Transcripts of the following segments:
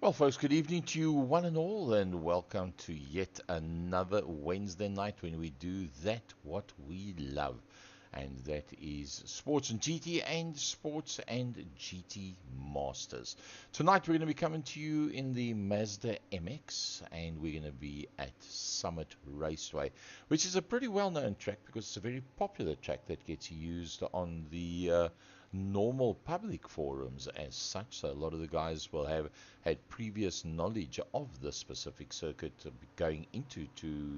Well, folks, good evening to you one and all, and welcome to yet another Wednesday night when we do what we love, and that is sports and GT and sports and GT Masters. Tonight we're going to be coming to you in the MAZDA MX, and we're going to be at Summit Raceway, which is a pretty well-known track because it's a very popular track that gets used on the normal public forums as such. So a lot of the guys will have had previous knowledge of the specific circuit going into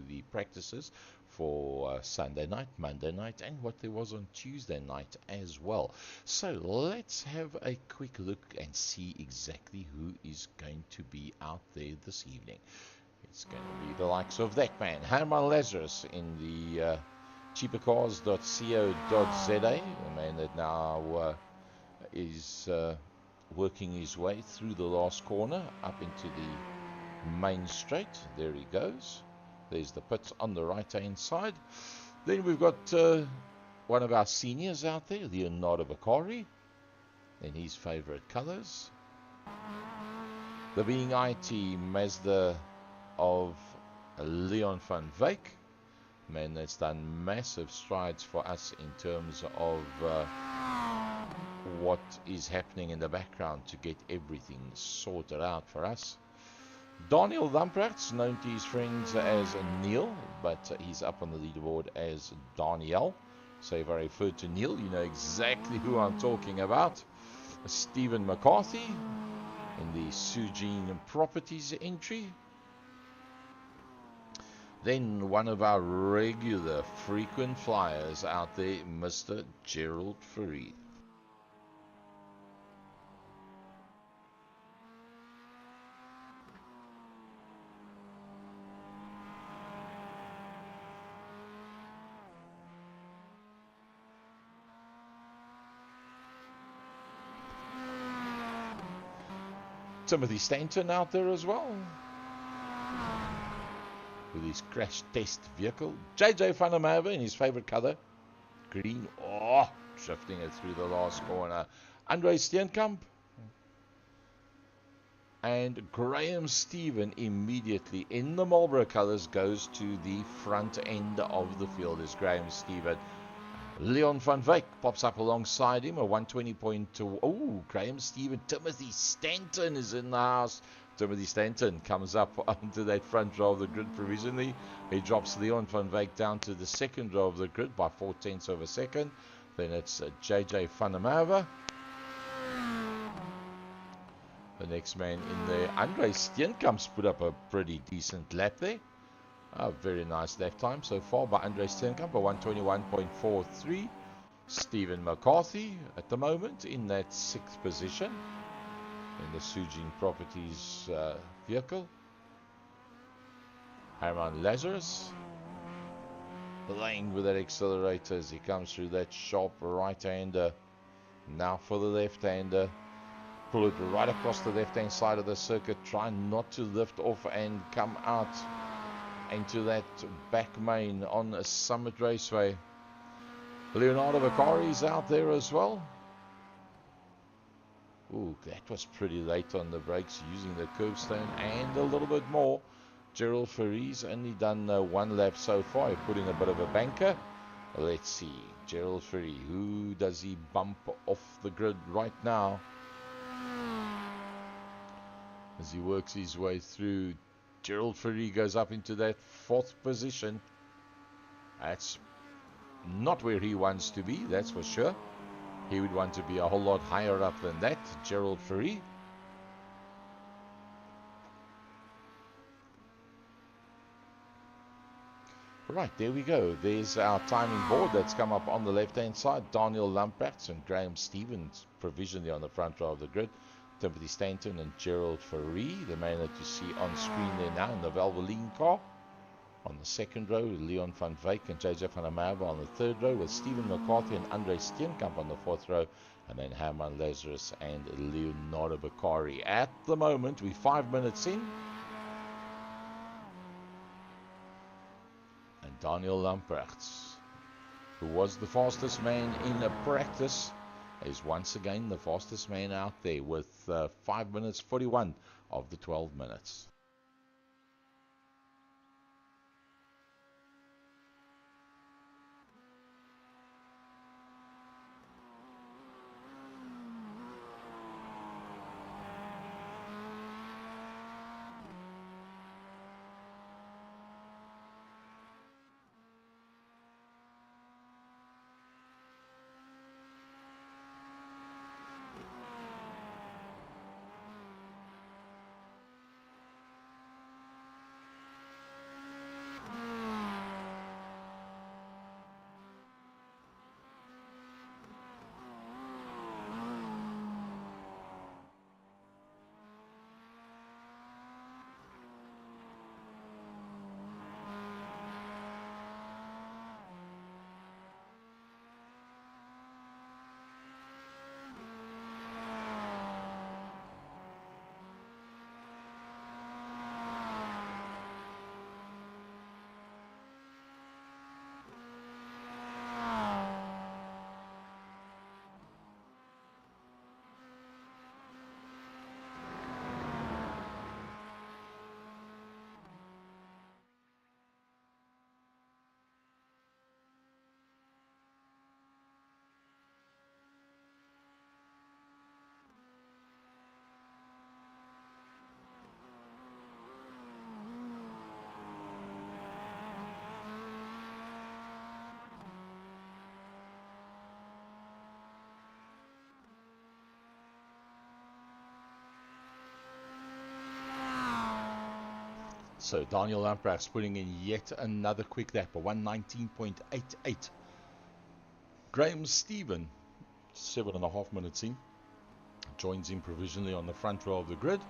the practices for Sunday night, Monday night, and what there was on Tuesday night as well. So let's have a quick look and see exactly who is going to be out there this evening. It's going to be the likes of that man, Herman Lazarus, in the cheapercars.co.za, the man that now is working his way through the last corner up into the main straight. There he goes. There's the pits on the right hand side. Then we've got one of our seniors out there, Leonardo Bakari, in his favorite colors. The being IT Mazda of Leon van Wyk, man that's done massive strides for us in terms of what is happening in the background to get everything sorted out for us. Daniel Lamprechts, known to his friends as Neil, but he's up on the leaderboard as Daniel. So if I refer to Neil, you know exactly who I'm talking about. Stephen McCarthy in the Sujin Properties entry. Then one of our regular frequent flyers out there, Mr. Gerald Farid. Timothy Stanton out there as well, with his crash test vehicle. JJ van der Merwe in his favorite color, green. Oh, drifting it through the last corner. Andre Steenkamp. And Graham Stephen immediately in the Marlboro colors goes to the front end of the field as Graham Stephen. Leon van Wyk pops up alongside him, a 120.2. Oh, Graham Stephen. Timothy Stanton is in the house. Timothy Stanton comes up onto that front row of the grid provisionally. He drops Leon van Wyk down to the second row of the grid by 0.4 of a second. Then it's JJ van der Merwe. The next man in there, Andre Steenkamp's put up a pretty decent lap there. A very nice lap time so far by Andre Steenkamp, a 121.43. Stephen McCarthy at the moment in that 6th position in the Sujin Properties vehicle. Herman Lazarus playing with that accelerator as he comes through that sharp right-hander. Now for the left-hander. Pull it right across the left-hand side of the circuit. Try not to lift off and come out into that back main on a Summit Raceway. Leonardo Bakari is out there as well. Ooh, that was pretty late on the brakes, using the curbstone and a little bit more. Gerald Farid's only done one lap so far. He put in a bit of a banker. Let's see, Gerald Farid, who does he bump off the grid right now as he works his way through? Gerald Farid goes up into that 4th position. That's not where he wants to be, that's for sure. He would want to be a whole lot higher up than that, Gerald Farid. Right, there we go. There's our timing board that's come up on the left-hand side. Daniel Lamprechts and Graham Stevens provisionally on the front row of the grid. Timothy Stanton and Gerald Farid, the man that you see on screen there now in the Valvoline car. On the 2nd row, Leon van Wyk and JJ van der Merwe on the 3rd row, with Stephen McCarthy and Andre Steenkamp on the 4th row, and then Herman Lazarus and Leonardo Bakari. At the moment, we're 5 minutes in. And Daniel Lamprechts, who was the fastest man in a practice, is once again the fastest man out there with 5 minutes 41 of the 12 minutes. So Daniel Lamprecht's putting in yet another quick lap, a 119.88. Graham Stephen, 7.5 minutes in, joins him provisionally on the front row of the grid.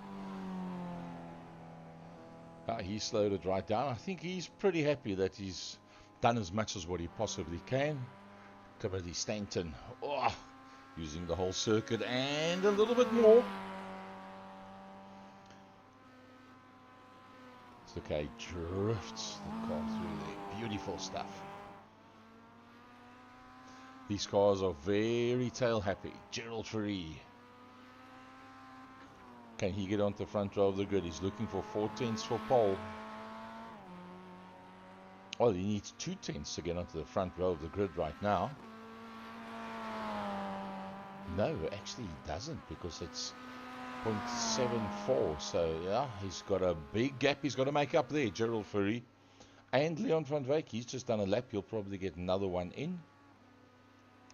He slowed it right down. I think he's pretty happy that he's done as much as what he possibly can. Timothy Stanton, using the whole circuit and a little bit more. Look how he drifts the car through there. Beautiful stuff. These cars are very tail happy. Gerald Ferree. Can he get onto the front row of the grid? He's looking for 4/10 for pole. Well, he needs 2/10 to get onto the front row of the grid right now. No, actually he doesn't, because it's 0.74, so yeah, he's got a big gap he's got to make up there. Gerald Ferree and Leon van Wyk, he's just done a lap. He'll probably get another one in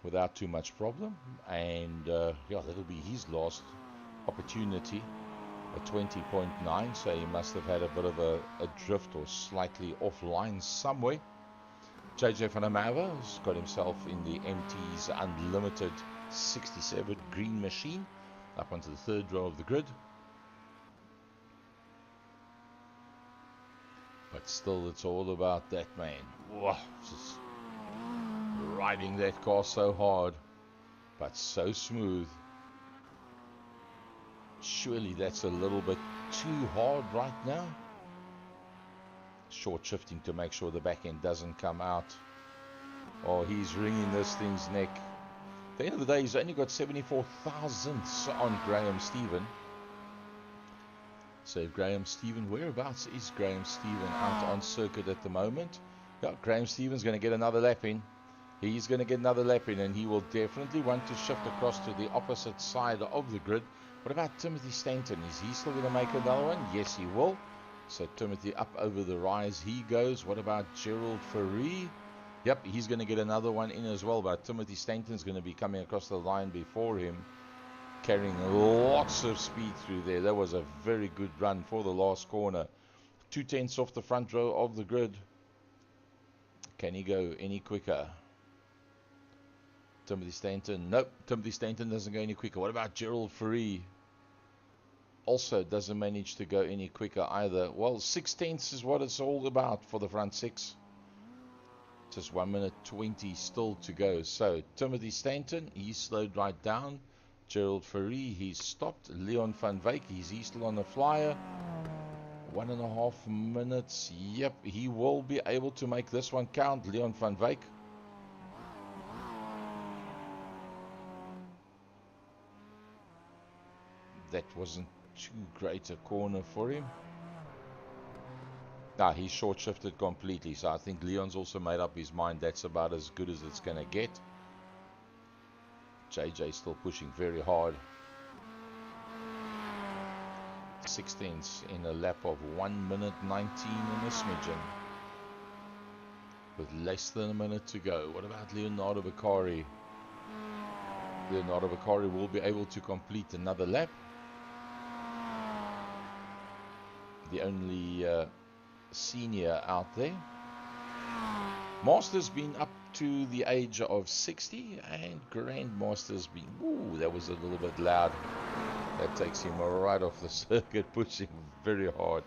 without too much problem, and yeah, that'll be his last opportunity at 20.9, so he must have had a bit of a drift or slightly offline somewhere. JJ van der Merwe has got himself in the MT's Unlimited 67 green machine up onto the third row of the grid. But still, it's all about that man. Whoa, just riding that car so hard, but so smooth. Surely that's a little bit too hard right now. Short shifting to make sure the back end doesn't come out. Oh, he's wringing this thing's neck. At the end of the day, he's only got 74 thousandths on Graham Stephen. So Graham Stephen, whereabouts is Graham Stephen out on circuit at the moment? Yeah, Graham Stephen's going to get another lap in. He's going to get another lap in, and he will definitely want to shift across to the opposite side of the grid. What about Timothy Stanton? Is he still going to make another one? Yes, he will. So Timothy up over the rise he goes. What about Gerald Ferree? Yep, he's going to get another one in as well, but Timothy Stanton's going to be coming across the line before him, carrying lots of speed through there. That was a very good run for the last corner. 2/10 off the front row of the grid. Can he go any quicker? Timothy Stanton, nope, Timothy Stanton doesn't go any quicker. What about Gerald Ferree? Also doesn't manage to go any quicker either. Well, 6/10 is what it's all about for the front six. Just 1 minute 20 still to go. So Timothy Stanton, he's slowed right down. Gerald Ferree, he's stopped. Leon van Wyk, he's still on the flyer. 1.5 minutes. Yep, he will be able to make this one count, Leon van Wyk. That wasn't too great a corner for him. Nah, he's short-shifted completely, so I think Leon's also made up his mind that's about as good as it's going to get. JJ still pushing very hard. 16ths in a lap of 1 minute 19 and a smidgen. With less than a minute to go. What about Leonardo Beccari? Leonardo Beccari will be able to complete another lap. The only senior out there. Master's been up to the age of 60, and Grandmaster's been, ooh, that was a little bit loud. That takes him right off the circuit, pushing very hard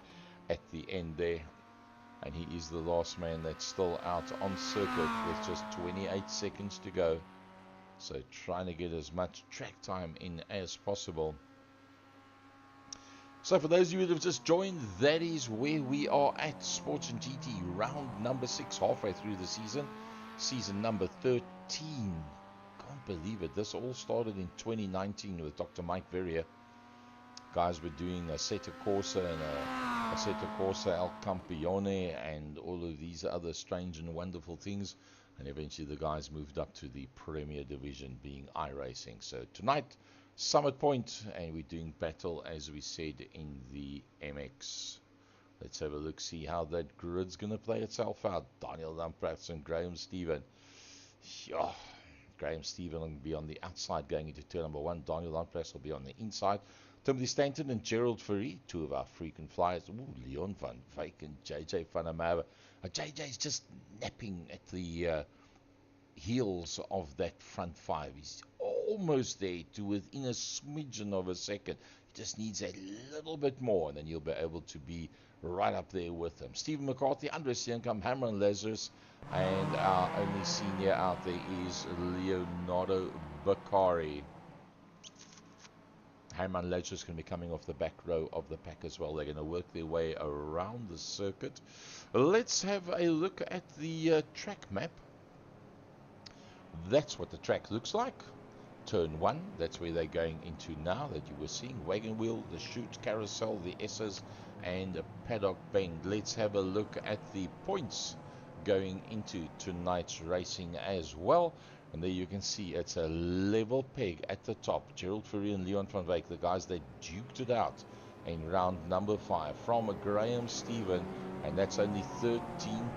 at the end there. And he is the last man that's still out on circuit with just 28 seconds to go. So trying to get as much track time in as possible. So for those of you that have just joined, that is where we are at Sports and GT, round number 6, halfway through the season. Season number 13. Can't believe it. This all started in 2019 with Dr. Mike Verrier. Guys were doing a Assetto Corsa and a Assetto Corsa El Campione and all of these other strange and wonderful things. And eventually the guys moved up to the Premier Division, being iRacing. So tonight, Summit Point, and we're doing battle, as we said, in the MX. Let's have a look, see how that grid's going to play itself out. Daniel Lamprecht and Graham Stephen. Yeah. Graham Stephen will be on the outside going into turn number 1. Daniel Lamprecht will be on the inside. Timothy Stanton and Gerald Fourie, two of our frequent flyers. Ooh, Leon van Wyk and JJ van der Merwe. JJ's just napping at the heels of that front 5. He's almost there to within a smidgen of a second. He just needs a little bit more, and then you'll be able to be right up there with him. Stephen McCarthy, Andres Steenkamp, Hamron Lazarus, and our only senior out there is Leonardo Beccari. Herman Lazarus going to be coming off the back row of the pack as well. They're going to work their way around the circuit. Let's have a look at the track map. That's what the track looks like. Turn 1, that's where they're going into now, that you were seeing. Wagon wheel, the chute, carousel, the S's, and a paddock bend. Let's have a look at the points going into tonight's racing as well. And there you can see it's a level peg at the top. Gerald Fourie and Leon van Wyk, the guys that duked it out in round number 5 from a Graham Stephen, and that's only 13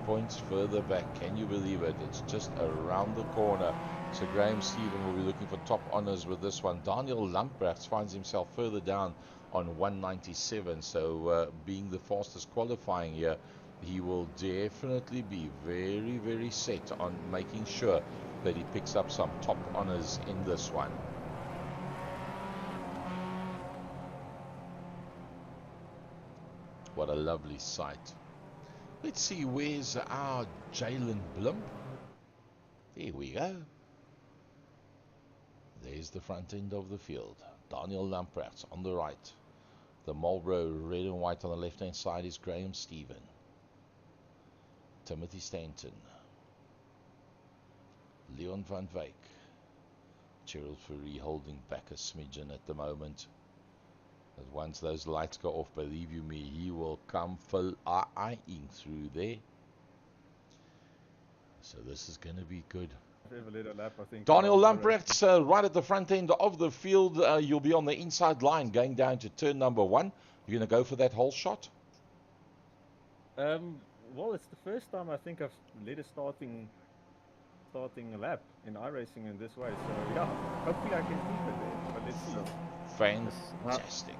points further back. Can you believe it? It's just around the corner. So Graham Stephen will be looking for top honours with this one. Daniel Lamprecht finds himself further down on 197, so being the fastest qualifying here, he will definitely be very, very set on making sure that he picks up some top honours in this one. What a lovely sight. Let's see, where's our Jalen Blimp? There we go. There's the front end of the field. Daniel Lamprecht on the right. The Marlboro red and white on the left hand side is Graham Stephen. Timothy Stanton. Leon van Wyk. Gerald Fourie holding back a smidgen at the moment. But once those lights go off, believe you me, he will come flying through there. So this is going to be good. Daniel Lamprecht right at the front end of the field. You'll be on the inside line going down to turn number 1. You're going to go for that whole shot? Well, it's the first time I think I've led a starting lap in iRacing in this way. So yeah, hopefully I can keep it there. But let's see. Fantastic.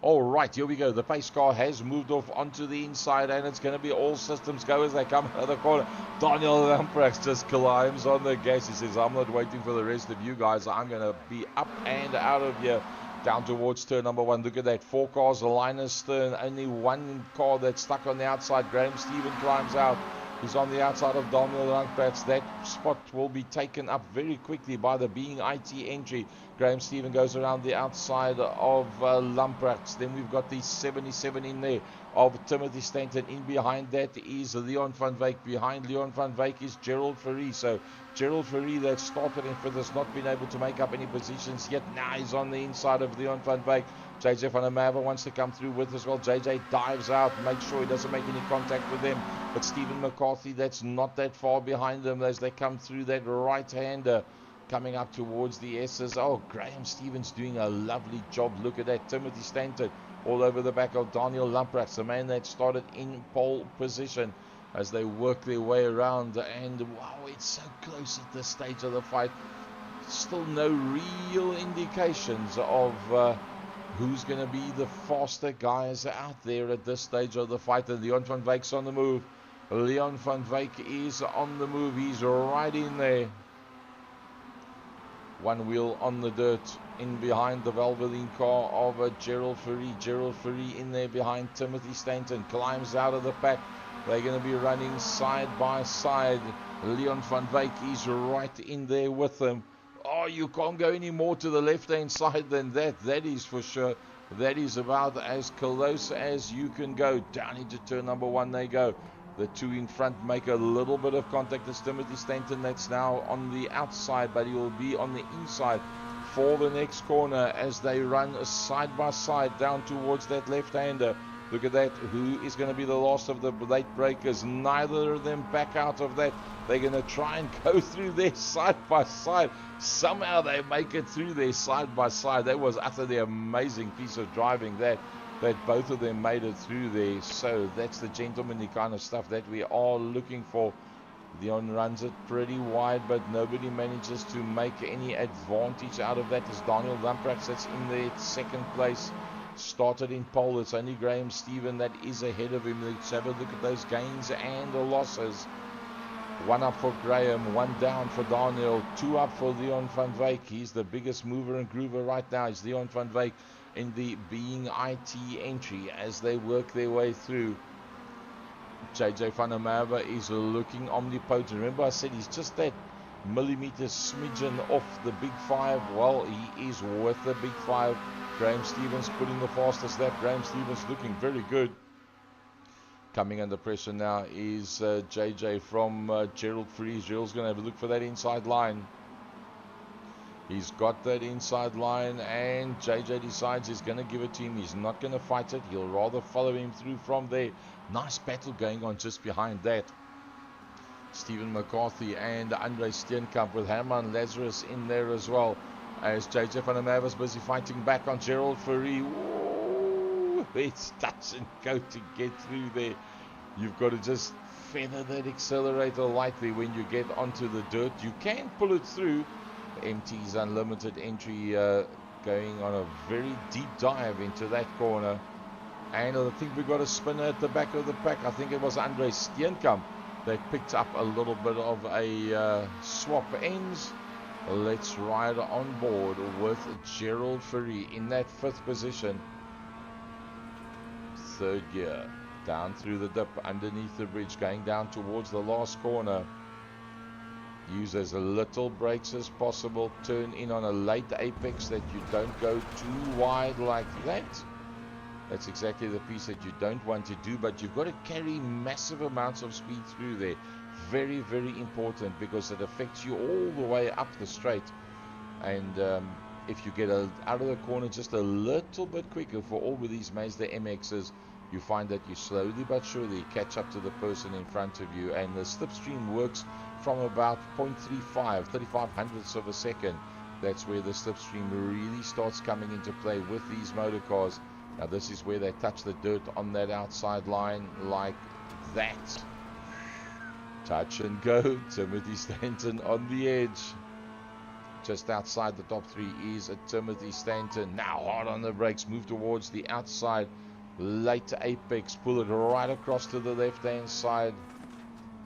All right, here we go. The pace car has moved off onto the inside, and it's going to be all systems go as they come out of the corner. Daniel Lamprecht just climbs on the gas. He says, I'm not waiting for the rest of you guys. I'm going to be up and out of here. Down towards turn number 1. Look at that. 4 cars, a line astern. Only 1 car that's stuck on the outside. Graham Stephen climbs out. He's on the outside of Daniel Lamprecht. That spot will be taken up very quickly by the Being IT entry. Graham Stephen goes around the outside of Lamprecht. Then we've got the 77 in there. of Timothy Stanton. In behind that is Leon van Wyk. Behind Leon van Wyk is Gerald Fourie. So Gerald Fourie, that started in fifth, has not been able to make up any positions yet. Now he's on the inside of Leon van Wyk. JJ van der Merwe wants to come through with as well. JJ dives out, makes sure he doesn't make any contact with them. But Stephen McCarthy, that's not that far behind them as they come through that right-hander coming up towards the S's. Oh, Graham Stevens doing a lovely job. Look at that. Timothy Stanton all over the back of Daniel Lamprecht, the man that started in pole position as they work their way around. And wow, it's so close at this stage of the fight. Still no real indications of who's going to be the faster guys out there at this stage of the fight. And Leon van Wyk's on the move. Leon van Wyk is on the move. He's right in there. One wheel on the dirt in behind the Valvoline car of Gerald Fourie. Gerald Fourie in there behind Timothy Stanton. Climbs out of the pack. They're going to be running side by side. Leon van Wyk is right in there with them. Oh, you can't go any more to the left-hand side than that. That is for sure. That is about as close as you can go. Down into turn number one they go. The two in front make a little bit of contact. It's Timothy Stanton that's now on the outside, but he will be on the inside for the next corner as they run side by side down towards that left-hander. Look at that. Who is going to be the last of the late breakers? Neither of them back out of that. They're going to try and go through there side by side. Somehow they make it through there side by side. That was utterly amazing piece of driving that both of them made it through there. So that's the gentlemanly kind of stuff that we are looking for. Leon runs it pretty wide, but nobody manages to make any advantage out of that. As Daniel Lamprecht that's in there second place. Started in pole. It's only Graham Stephen that is ahead of him. Let's have a look at those gains and the losses. One up for Graham, one down for Daniel, two up for Leon van Wyk. He's the biggest mover and groover right now. It's Leon van Wyk in the being IT entry as they work their way through. JJ van der Merwe is looking omnipotent. Remember I said he's just that millimeter smidgen off the big five. Well, he is with the big five. Graham Stevens putting the fastest lap. Graham Stevens looking very good. Coming under pressure now is JJ from Gerald Fourie. Gerald's going to have a look for that inside line. He's got that inside line and JJ decides he's going to give it to him. He's not going to fight it. He'll rather follow him through from there. Nice battle going on just behind that. Stephen McCarthy and Andre Steenkamp with Herman Lazarus in there as well. As JJ van der Merwe was busy fighting back on Gerald Fourie. Ooh, it's touch and go to get through there. You've got to just feather that accelerator lightly when you get onto the dirt. You can pull it through. MT's unlimited entry going on a very deep dive into that corner. And I think we got a spinner at the back of the pack. I think it was Andre Steenkamp that picked up a little bit of a swap ends. Let's ride on board with Gerald Fourie in that fifth position. Third gear. Down through the dip, underneath the bridge, going down towards the last corner. Use as little brakes as possible. Turn in on a late apex that you don't go too wide like that. That's exactly the piece that you don't want to do, but you've got to carry massive amounts of speed through there. Very, very important because it affects you all the way up the straight. And if you get out of the corner just a little bit quicker for all of these Mazda MXs, you find that you slowly but surely catch up to the person in front of you. And the slipstream works from about 0.35, 35 hundredths of a second. That's where the slipstream really starts coming into play with these motor cars. Now this is where they touch the dirt on that outside line like that. Touch and go. Timothy Stanton on the edge. Just outside the top three is a Timothy Stanton. Now hard on the brakes. Move towards the outside. Late apex. Pull it right across to the left hand side.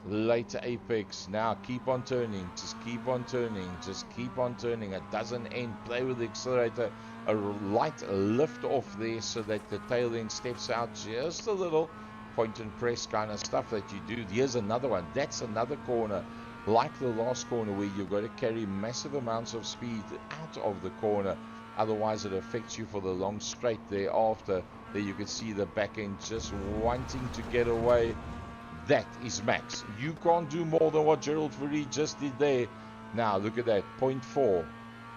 Late apex. Now keep on turning. Just keep on turning. Just keep on turning. It doesn't end. Play with the accelerator. A light lift off there so that the tail end steps out just a little. Point and press kind of stuff that you do. Here's another one. That's another corner like the last corner where you've got to carry massive amounts of speed out of the corner. Otherwise it affects you for the long straight thereafter. There you can see the back end just wanting to get away. That is max. You can't do more than what Gerald Fourie just did there. Now look at that, 0.4,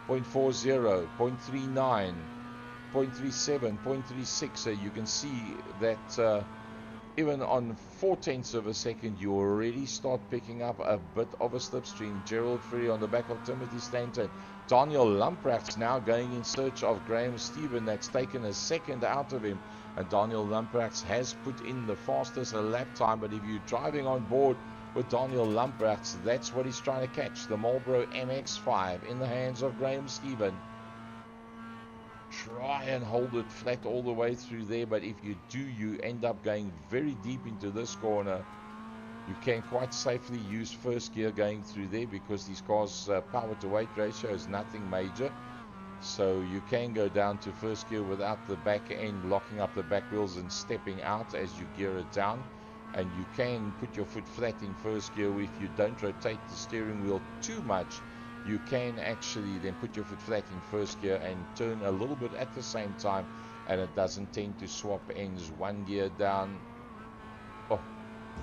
0.40, 0.39, 0.37, 0.36. So you can see that even on 0.4 of a second, you already start picking up a bit of a slipstream. Gerald Fourie on the back of Timothy Stanton. Daniel Lamprecht's now going in search of Graham Stephen. That's taken a second out of him. And Daniel Lamprecht has put in the fastest lap time. But if you're driving on board with Daniel Lamprecht, that's what he's trying to catch. The Marlboro MX-5 in the hands of Graham Stephen. Try and hold it flat all the way through there, but if you do, you end up going very deep into this corner. You can quite safely use first gear going through there because these cars' power to weight ratio is nothing major, so you can go down to first gear without the back end locking up the back wheels and stepping out as you gear it down. And you can put your foot flat in first gear if you don't rotate the steering wheel too much. You can actually then put your foot flat in first gear and turn a little bit at the same time, and it doesn't tend to swap ends. One gear down. Oh,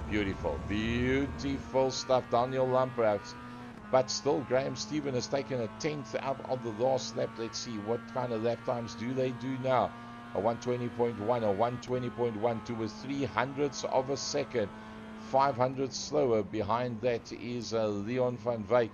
beautiful, beautiful stuff, Daniel Lamprecht. But still, Graham Stephen has taken a 10th out of the last lap. Let's see what kind of lap times do they do now. A 120.1, a 120.1 to a 300ths of a second. 500 slower. Behind that is Leon van Wyk.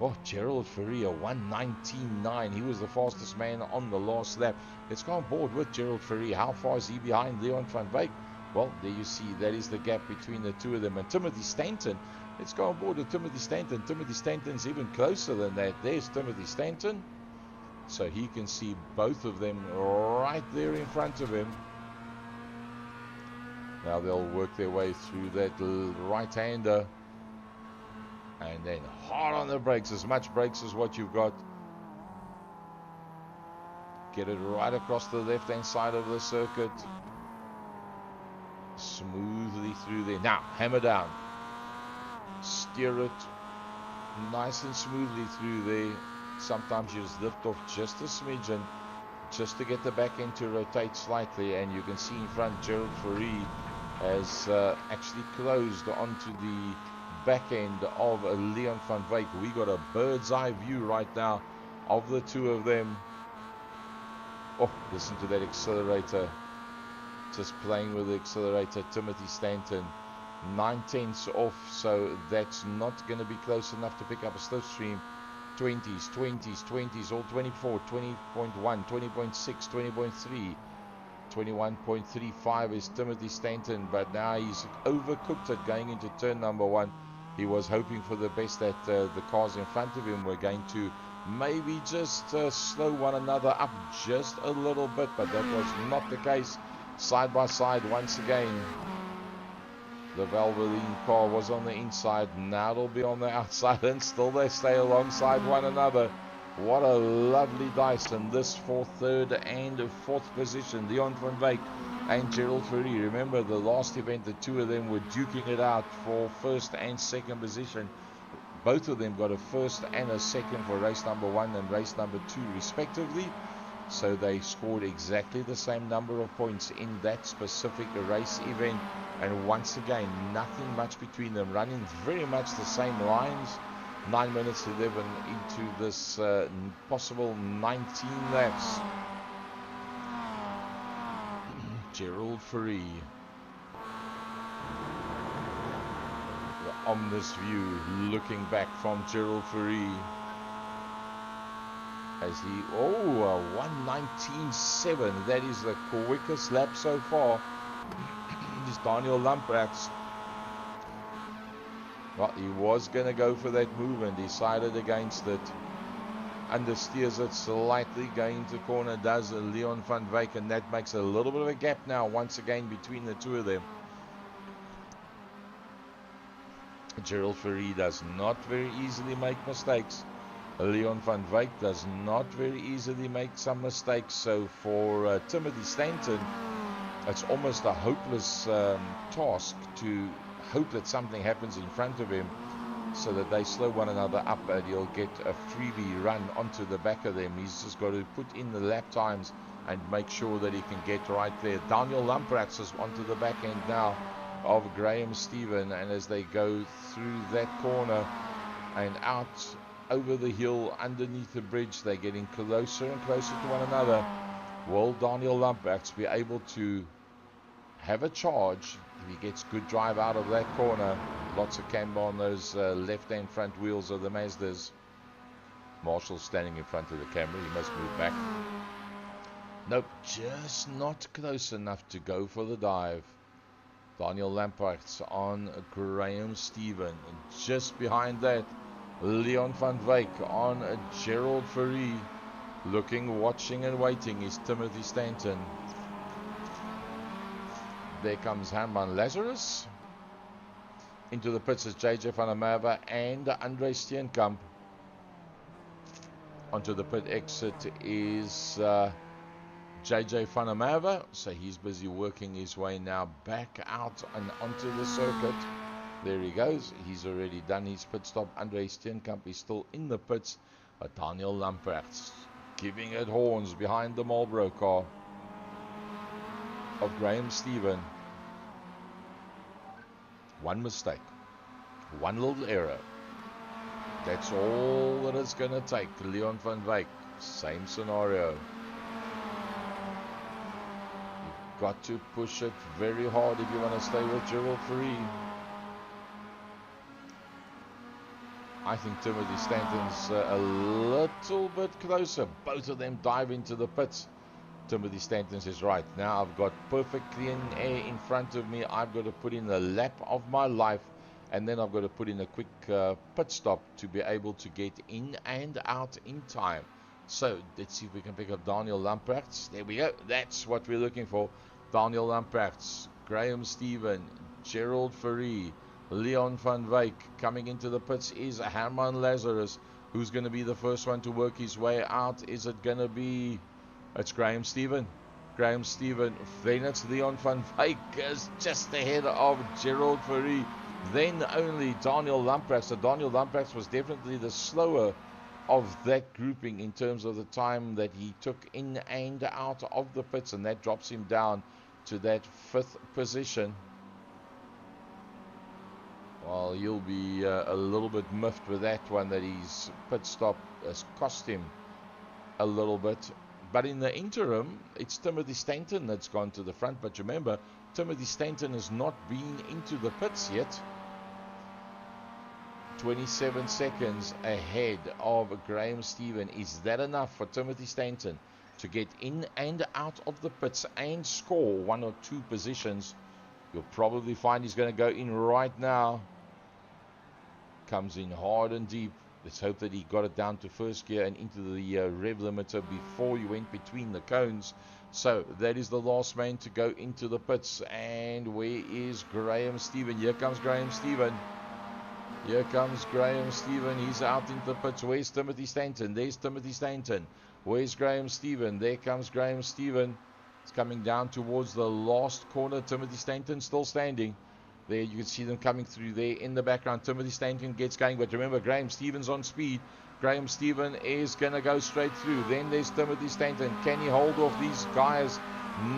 Oh, Gerald Fourie, 119.9. He was the fastest man on the last lap. Let's go on board with Gerald Fourie. How far is he behind Leon van Wyk? Well, there you see, that is the gap between the two of them. And Timothy Stanton, let's go on board with Timothy Stanton. Timothy Stanton's even closer than that. There's Timothy Stanton. So he can see both of them right there in front of him. Now they'll work their way through that right-hander. And then hard on the brakes, as much brakes as what you've got. Get it right across the left-hand side of the circuit. Smoothly through there. Now, hammer down. Steer it nice and smoothly through there. Sometimes you just lift off just a smidgen, just to get the back end to rotate slightly. And you can see in front, Gerald Fourie has actually closed onto the back end of Leon van Wyk. We got a bird's eye view right now of the two of them. Oh, listen to that accelerator, just playing with the accelerator. Timothy Stanton 9/10 off, so that's not going to be close enough to pick up a slipstream. 20s, 20s, 20s, all 24, 20.1, 20.6, 20.3, 21.35 is Timothy Stanton, but now he's overcooked it going into turn number one. He was hoping for the best that the cars in front of him were going to maybe just slow one another up just a little bit, but that was not the case. Side by side once again. The Valvoline car was on the inside, now it'll be on the outside, and still they stay alongside one another. What a lovely dice in this fourth, third and fourth position. Leon van Wyk and Gerald Fourie. Remember the last event, the two of them were duking it out for first and second position. Both of them got a first and a second for race number one and race number two respectively. So they scored exactly the same number of points in that specific race event. And once again, nothing much between them, running very much the same lines. 9 minutes 11 into this possible 19 laps. Gerald Fourie. The ominous view looking back from Gerald Fourie. As he, 1:19.7. That is the quickest lap so far. Is Daniel Lamprecht. Well, he was going to go for that move and decided against it. Understeers it slightly, going into corner, does Leon van Wyk, and that makes a little bit of a gap now once again between the two of them. Gerald Fourie does not very easily make mistakes. Leon van Wyk does not very easily make some mistakes. So for Timothy Stanton, it's almost a hopeless task to hope that something happens in front of him so that they slow one another up and he'll get a freebie run onto the back of them. He's just got to put in the lap times and make sure that he can get right there. Daniel Lamprecht is onto the back end now of Graham Stephen, and as they go through that corner and out over the hill underneath the bridge, they're getting closer and closer to one another. Will Daniel Lamprecht be able to have a charge if he gets good drive out of that corner? Lots of camber on those left-hand front wheels of the Mazdas. Marshall's standing in front of the camera. He must move back. Nope, just not close enough to go for the dive. Daniel Lamprecht on Graham Stephen. And just behind that, Leon van Wyk on Gerald Fourie. Looking, watching and waiting is Timothy Stanton. There comes Herman Lazarus. Into the pits is JJ van der Merwe and Andre Steenkamp. Onto the pit exit is JJ van der Merwe. So he's busy working his way now back out and onto the circuit. There he goes. He's already done his pit stop. Andre Steenkamp is still in the pits. But Daniel Lamprecht giving it horns behind the Marlboro car of Graham Stephen. One mistake, one little error. That's all that it's going to take. Leon van Wyk, same scenario. You've got to push it very hard if you want to stay with Gerald Fourie. I think Timothy Stanton's a little bit closer. Both of them dive into the pits. Timothy Stanton says, right, now I've got perfect clean air in front of me. I've got to put in the lap of my life, and then I've got to put in a quick pit stop to be able to get in and out in time. So let's see if we can pick up Daniel Lamprecht. There we go. That's what we're looking for. Daniel Lamprecht, Graham Stephen, Gerald Fourie, Leon van Wyk. Coming into the pits is Herman Lazarus. Who's going to be the first one to work his way out? Is it going to be... It's Graham Stephen. Graham Stephen. Then it's Leon van Wyk is just ahead of Gerald Fourie. Then only Daniel Lamprecht. So Daniel Lamprecht was definitely the slower of that grouping in terms of the time that he took in and out of the pits, and that drops him down to that 5th position. Well, he'll be a little bit miffed with that one, that his pit stop has cost him a little bit. But in the interim, it's Timothy Stanton that's gone to the front. But remember, Timothy Stanton has not been into the pits yet. 27 seconds ahead of Graham Stephen. Is that enough for Timothy Stanton to get in and out of the pits and score 1 or 2 positions? You'll probably find he's going to go in right now. Comes in hard and deep. Let's hope that he got it down to first gear and into the rev limiter before he went between the cones. So that is the last man to go into the pits. And where is Graham Stephen? Here comes Graham Stephen. Here comes Graham Stephen. He's out into the pits. Where's Timothy Stanton? There's Timothy Stanton. Where's Graham Stephen? There comes Graham Stephen. It's coming down towards the last corner. Timothy Stanton still standing. There you can see them coming through there in the background. Timothy Stanton gets going, but remember, Graham Stephen's on speed. Graham Stephen is going to go straight through. Then there's Timothy Stanton. Can he hold off these guys?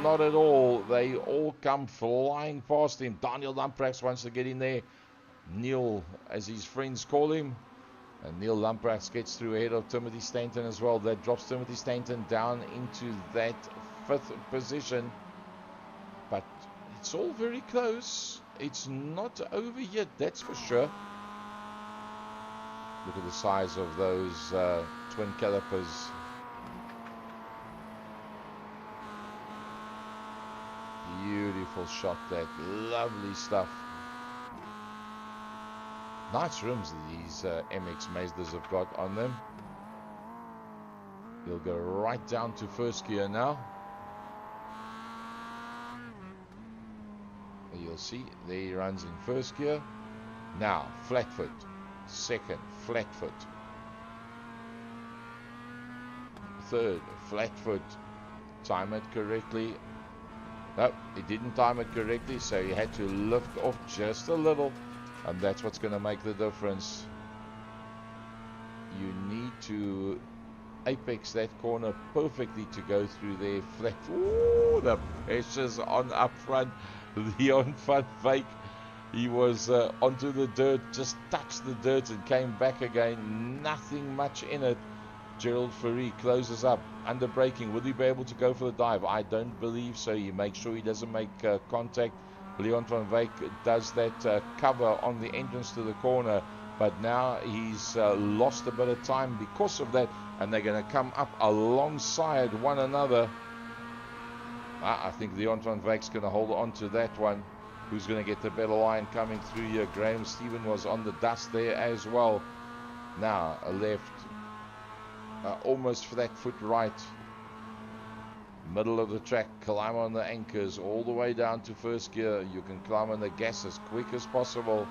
Not at all. They all come flying past him. Daniel Lamprecht wants to get in there. Neil, as his friends call him. And Neil Lamprecht gets through ahead of Timothy Stanton as well. That drops Timothy Stanton down into that 5th position. But it's all very close. It's not over yet, that's for sure. Look at the size of those twin calipers. Beautiful shot, that. Lovely stuff. Nice rims these MX Mazdas have got on them. He'll go right down to first gear now. You'll see, there he runs in first gear. Now, flat foot. Second, flat foot. Third, flat foot. Time it correctly. No, he didn't time it correctly, so he had to lift off just a little. And that's what's going to make the difference. You need to apex that corner perfectly to go through there flat. Ooh, the pressure's on up front. Leon van Wyk, he was onto the dirt, just touched the dirt and came back again. Nothing much in it. Gerald Fourie closes up, under braking. Will he be able to go for the dive? I don't believe so. He makes sure he doesn't make contact. Leon van Wyk does that cover on the entrance to the corner, but now he's lost a bit of time because of that, and they're going to come up alongside one another. I think Leon van Wyk's going to hold on to that one. Who's going to get the better line coming through here? Graham Stephen was on the dust there as well. Now a left. Almost flat foot right, middle of the track, climb on the anchors all the way down to first gear. You can climb on the gas as quick as possible.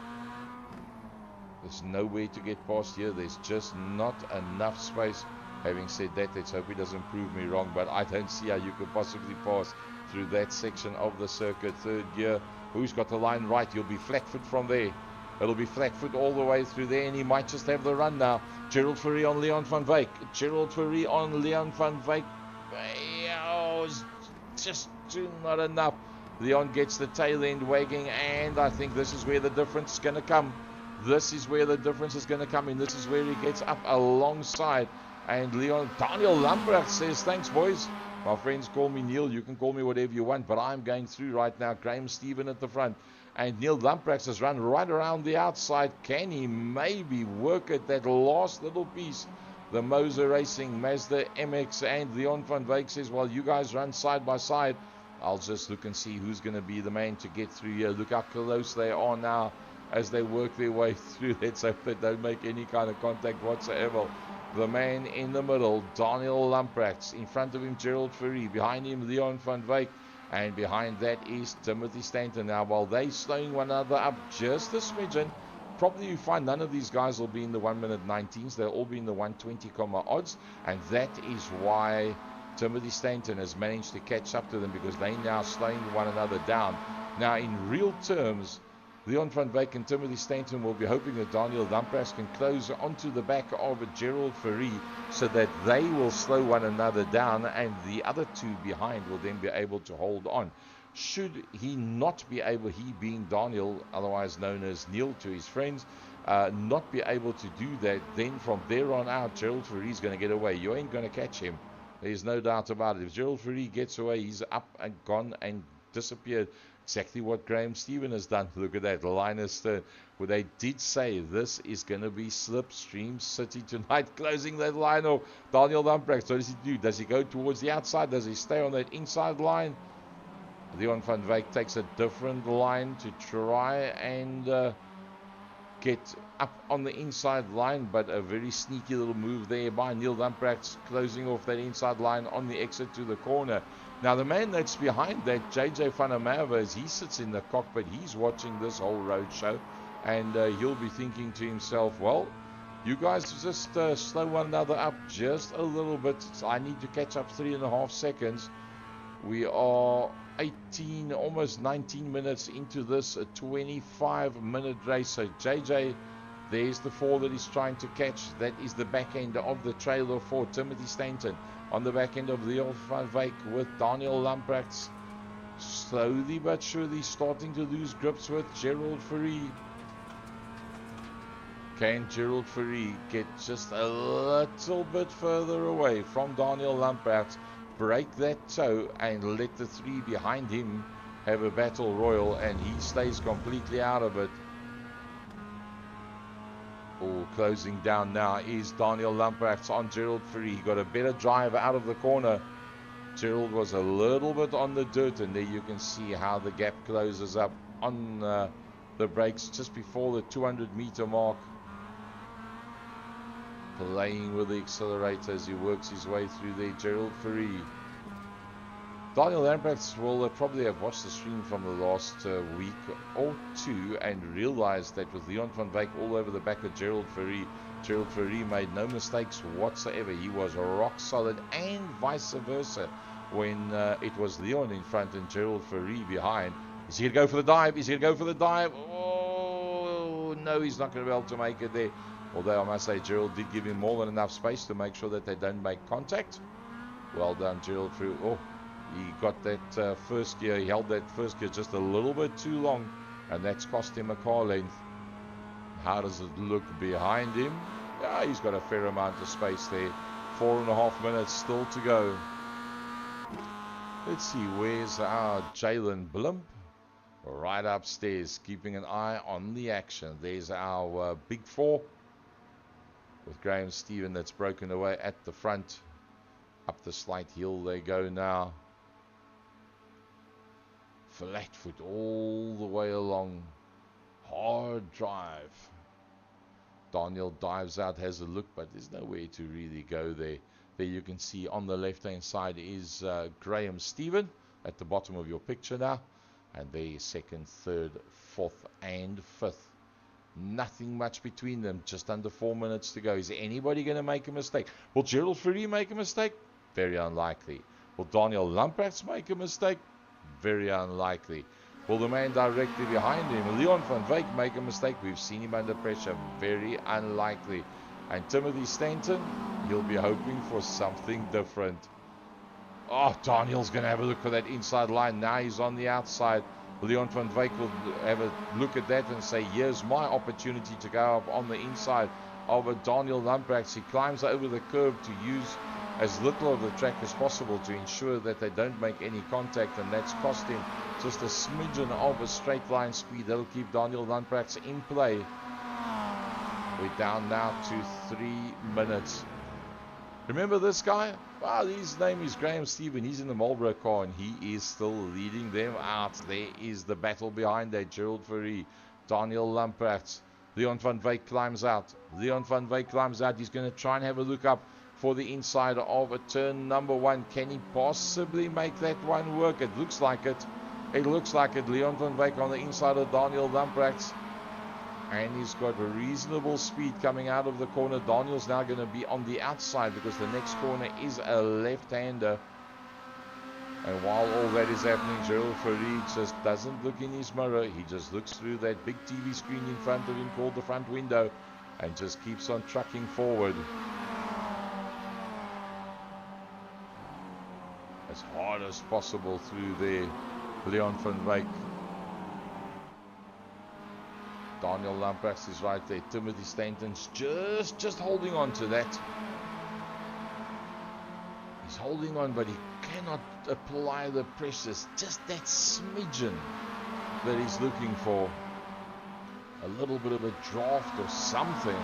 There's nowhere to get past here. There's just not enough space. Having said that, let's hope he doesn't prove me wrong, but I don't see how you could possibly pass through that section of the circuit. Third gear, who's got the line right? You'll be flat foot from there. It'll be flat foot all the way through there, and he might just have the run now. Gerald Fourie on Leon van Wyk. Gerald Fourie on Leon van Wyk. Oh, just not enough. Leon gets the tail end wagging, and I think this is where the difference is going to come. This is where the difference is going to come in. This is where he gets up alongside. And Daniel Lambrecht says, thanks, boys. My friends call me Neil. You can call me whatever you want, but I'm going through right now. Graham Stephen at the front. And Neil Lambrecht has run right around the outside. Can he maybe work at that last little piece? The Moser Racing, Mazda MX, and Leon van Wyk says, well, you guys run side by side. I'll just look and see who's going to be the man to get through here. Look how close they are now as they work their way through. Let's hope they don't make any kind of contact whatsoever. The man in the middle, Daniel Lambrecht. In front of him, Gerald Fourie. Behind him, Leon van Wyk. And behind that is Timothy Stanton. Now, while they're slowing one another up just a smidgen, probably you find none of these guys will be in the 1 minute 19s. They'll all be in the 120 odds. And that is why Timothy Stanton has managed to catch up to them, because they're now slowing one another down. Now, in real terms, Leon van Wyk and Timothy Stanton will be hoping that Daniel Lambrecht can close onto the back of Gerald Fourie so that they will slow one another down, and the other two behind will then be able to hold on. Should he not be able, he being Daniel, otherwise known as Neil to his friends, not be able to do that, then from there on out, Gerald Fourie is going to get away. You ain't going to catch him. There's no doubt about it. If Gerald Fourie gets away, he's up and gone and disappeared. Exactly what Graham Stephen has done. Look at that, the line is stern. Well, they did say this is going to be Slipstream City tonight, closing that line off. Daniel Lambrecht, what does he do? Does he go towards the outside? Does he stay on that inside line? Leon van Wyk takes a different line to try and get up on the inside line, but a very sneaky little move there by Neil Lambrecht, closing off that inside line on the exit to the corner. Now, the man that's behind that, JJ van der Merwe, as he sits in the cockpit, he's watching this whole road show, and he'll be thinking to himself, well, you guys just slow one another up just a little bit. I need to catch up 3.5 seconds. We are 18, almost 19 minutes into this 25-minute race. So JJ, there's the 4 that he's trying to catch. That is the back end of the trailer for Timothy Stanton. On the back end of Leon van Wyk with Daniel Lambrecht slowly but surely starting to lose grips with Gerald Fourie. Can Gerald Fourie get just a little bit further away from Daniel Lambrecht, break that toe, and let the 3 behind him have a battle royal, and he stays completely out of it? Oh, closing down now is Daniel Lambrecht on Gerald Fourie. He got a better drive out of the corner. Gerald was a little bit on the dirt, and there you can see how the gap closes up on the brakes just before the 200-meter mark. Playing with the accelerator as he works his way through there, Gerald Fourie. Daniel Lambrecht will probably have watched the stream from the last week or two and realized that with Leon van Wyk all over the back of Gerald Fourie made no mistakes whatsoever. He was rock solid, and vice versa when it was Leon in front and Gerald Fourie behind. Is he going to go for the dive? Is he going to go for the dive? Oh, no, he's not going to be able to make it there. Although I must say Gerald did give him more than enough space to make sure that they don't make contact. Well done, Gerald. Oh, he got that first gear. He held that first gear just a little bit too long, and that's cost him a car length. How does it look behind him? Yeah, he's got a fair amount of space there. 4.5 minutes still to go. Let's see, where's our Jalen Blimp? Right upstairs, keeping an eye on the action. There's our big four with Graham Stephen that's broken away at the front. Up the slight hill they go now. Flat foot all the way along. Hard drive. Daniel dives out, has a look, but there's nowhere to really go there. There you can see on the left-hand side is Graham Stephen at the bottom of your picture now. And there, second, third, fourth, and fifth. Nothing much between them. Just under 4 minutes to go. Is anybody going to make a mistake? Will Gerald Fourie make a mistake? Very unlikely. Will Daniel Lamprechts make a mistake? Very unlikely. Will the man directly behind him, Leon van Wyk, make a mistake? We've seen him under pressure. Very unlikely. And Timothy Stanton, he'll be hoping for something different. Oh, Daniel's going to have a look for that inside line. Now he's on the outside. Leon van Wyk will have a look at that and say, here's my opportunity to go up on the inside of a Daniel Lamprechts. He climbs over the curve to use as little of the track as possible to ensure that they don't make any contact, and that's cost him just a smidgen of a straight line speed. That'll keep Daniel Lamprechts in play. We're down now to 3 minutes. Remember this guy? Well, his name is Graham Stephen. He's in the Marlboro car, and he is still leading them out. There is the battle behind that. Gerald Fourie, Daniel Lamprechts. Leon van Wyk climbs out. Leon van Wyk climbs out. He's going to try and have a look up for the inside of a turn number 1. Can he possibly make that one work? It looks like it. It looks like it. Leon van Wyk on the inside of Daniel Lamprechts. And he's got a reasonable speed coming out of the corner. Daniel's now going to be on the outside because the next corner is a left-hander. And while all that is happening, Gerald Fourie just doesn't look in his mirror. He just looks through that big TV screen in front of him called the front window and just keeps on trucking forward. As hard as possible through there, Leon van Wyk. Daniel Lamprechts is right there. Timothy Stanton's just holding on to that. He's holding on, but he cannot apply the pressure. Just that smidgen that he's looking for. A little bit of a draft or something.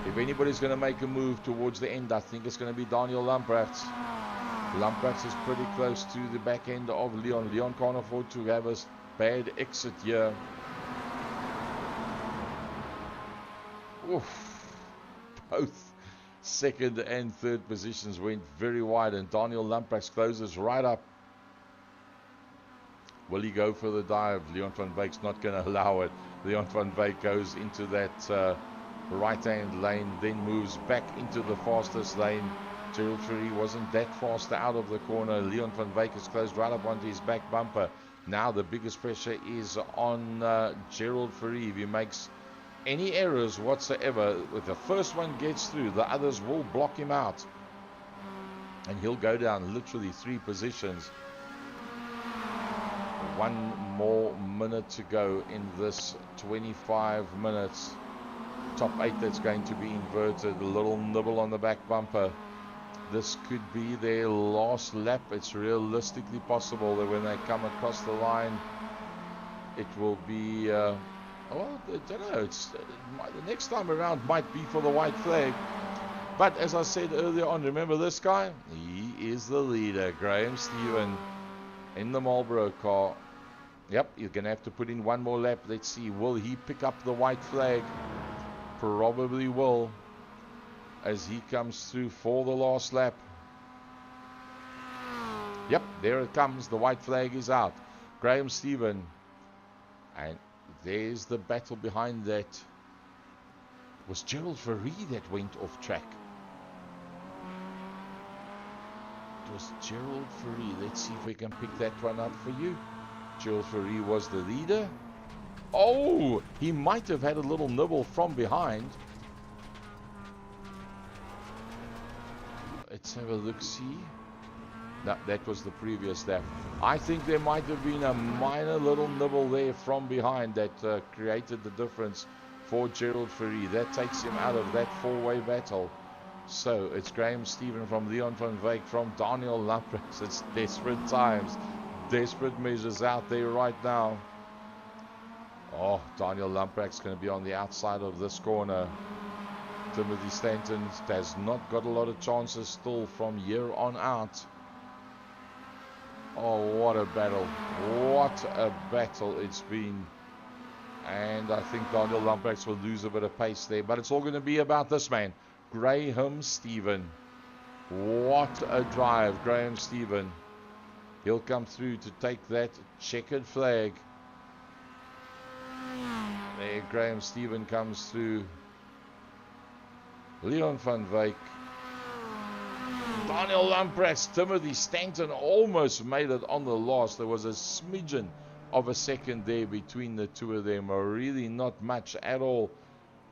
If anybody's going to make a move towards the end, I think it's going to be Daniel Lamprechts. Lamprechts is pretty close to the back end of Leon. Leon can't afford to have a bad exit here. Oof. Both second and third positions went very wide, and Daniel Lamprechts closes right up. Will he go for the dive? Leon van Wyk's not going to allow it. Leon van Wyk goes into that right-hand lane, then moves back into the fastest lane. Gerald Fourie wasn't that fast out of the corner. Leon van Wyk is closed right up onto his back bumper. Now the biggest pressure is on Gerald Fourie. If he makes any errors whatsoever, if the first one gets through, the others will block him out. And he'll go down literally 3 positions. 1 more minute to go in this 25 minutes. Top 8 that's going to be inverted. A little nibble on the back bumper. This could be their last lap. It's realistically possible that when they come across the line, it will be well, I don't know. The next time around might be for the white flag. But as I said earlier on, remember this guy? He is the leader, Graham Stephen, in the Marlboro car. Yep, you're going to have to put in 1 more lap. Let's see, will he pick up the white flag? Probably will, as he comes through for the last lap. Yep, there it comes. The white flag is out. Graham Stephen. And there's the battle behind that. It was Gerald Fourie that went off track. It was Gerald Fourie. Let's see if we can pick that one up for you. Gerald Fourie was the leader. Oh, he might have had a little nibble from behind. Let's have a look-see. No, that was the previous lap. I think there might have been a minor little nibble there from behind that created the difference for Gerald Fourie. That takes him out of that four-way battle. So it's Graham Stephen from Leon van Wyk from Daniel Lamprecht. It's desperate times, desperate measures out there right now. Oh, Daniel Lamprecht's going to be on the outside of this corner. Timothy Stanton has not got a lot of chances still from here on out. Oh, what a battle. What a battle it's been. And I think Daniel Lamprecht will lose a bit of pace there. But it's all going to be about this man, Graham Stephen. What a drive, Graham Stephen. He'll come through to take that checkered flag. There, Graham Stephen comes through. Leon van Wyk. Daniel Lamprecht, Timothy Stanton almost made it on the last. There was a smidgen of a second there between the two of them. Really not much at all.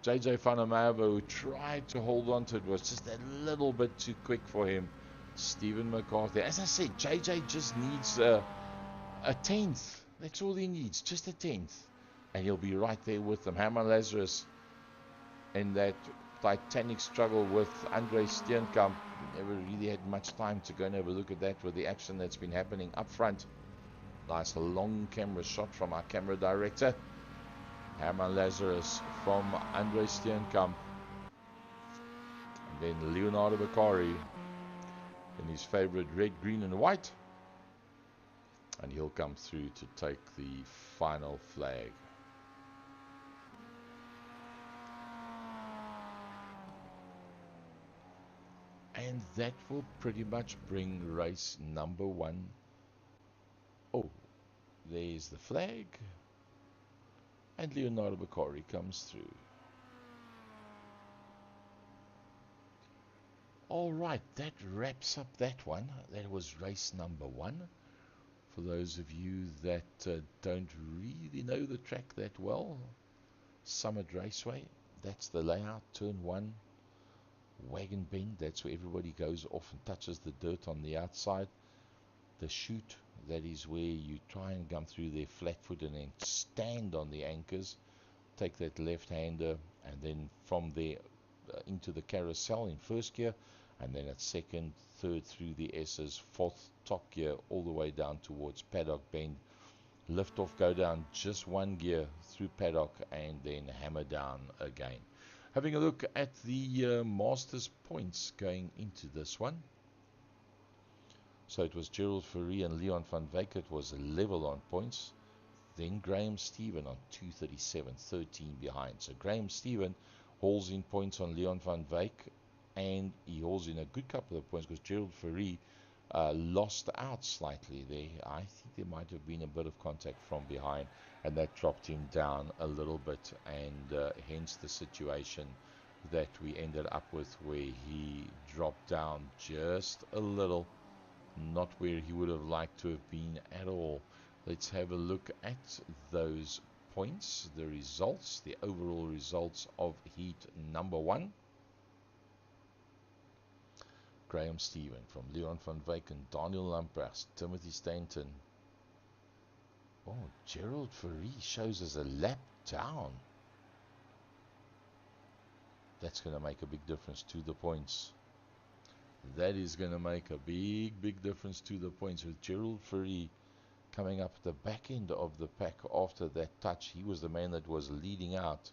JJ van der Merwe, who tried to hold on to it, was just a little bit too quick for him. Stephen McCarthy. As I said, JJ just needs a tenth. That's all he needs, just a tenth. And he'll be right there with them. Herman Lazarus in that titanic struggle with Andre Steenkamp. Never really had much time to go and have a look at that with the action that's been happening up front. Nice long camera shot from our camera director. Herman Lazarus from Andre Steenkamp. And then Leonardo Bakari in his favorite red, green and white. And he'll come through to take the final flag. And that will pretty much bring race number 1. Oh, there's the flag. And Leonardo Bakari comes through. Alright, that wraps up that one. That was race number 1. For those of you that don't really know the track that well, Summit Raceway, that's the layout, turn 1. Wagon bend, that's where everybody goes off and touches the dirt on the outside. The chute, that is where you try and come through there flat-footed and then stand on the anchors, take that left-hander, and then from there into the carousel in first gear, and then at second, third through the S's, fourth top gear all the way down towards paddock bend. Lift off, go down just 1 gear through paddock, and then hammer down again. Having a look at the Masters points going into this one. So it was Gerald Fourie and Leon van Wyk. It was level on points. Then Graham Stephen on 237, 13 behind. So Graham Stephen hauls in points on Leon van Wyk, and he hauls in a good couple of points because Gerald Fourie lost out slightly there. I think there might have been a bit of contact from behind, and that dropped him down a little bit, and hence the situation that we ended up with, where he dropped down just a little, not where he would have liked to have been at all. Let's have a look at those points, the results, the overall results of heat number 1. Graham Stephen from Leon van Wyk and Daniel Lamprecht, Timothy Stanton. Oh, Gerald Fourie shows us a lap down. That's going to make a big difference to the points. That is going to make a big difference to the points, with Gerald Fourie coming up at the back end of the pack after that touch. He was the man that was leading out.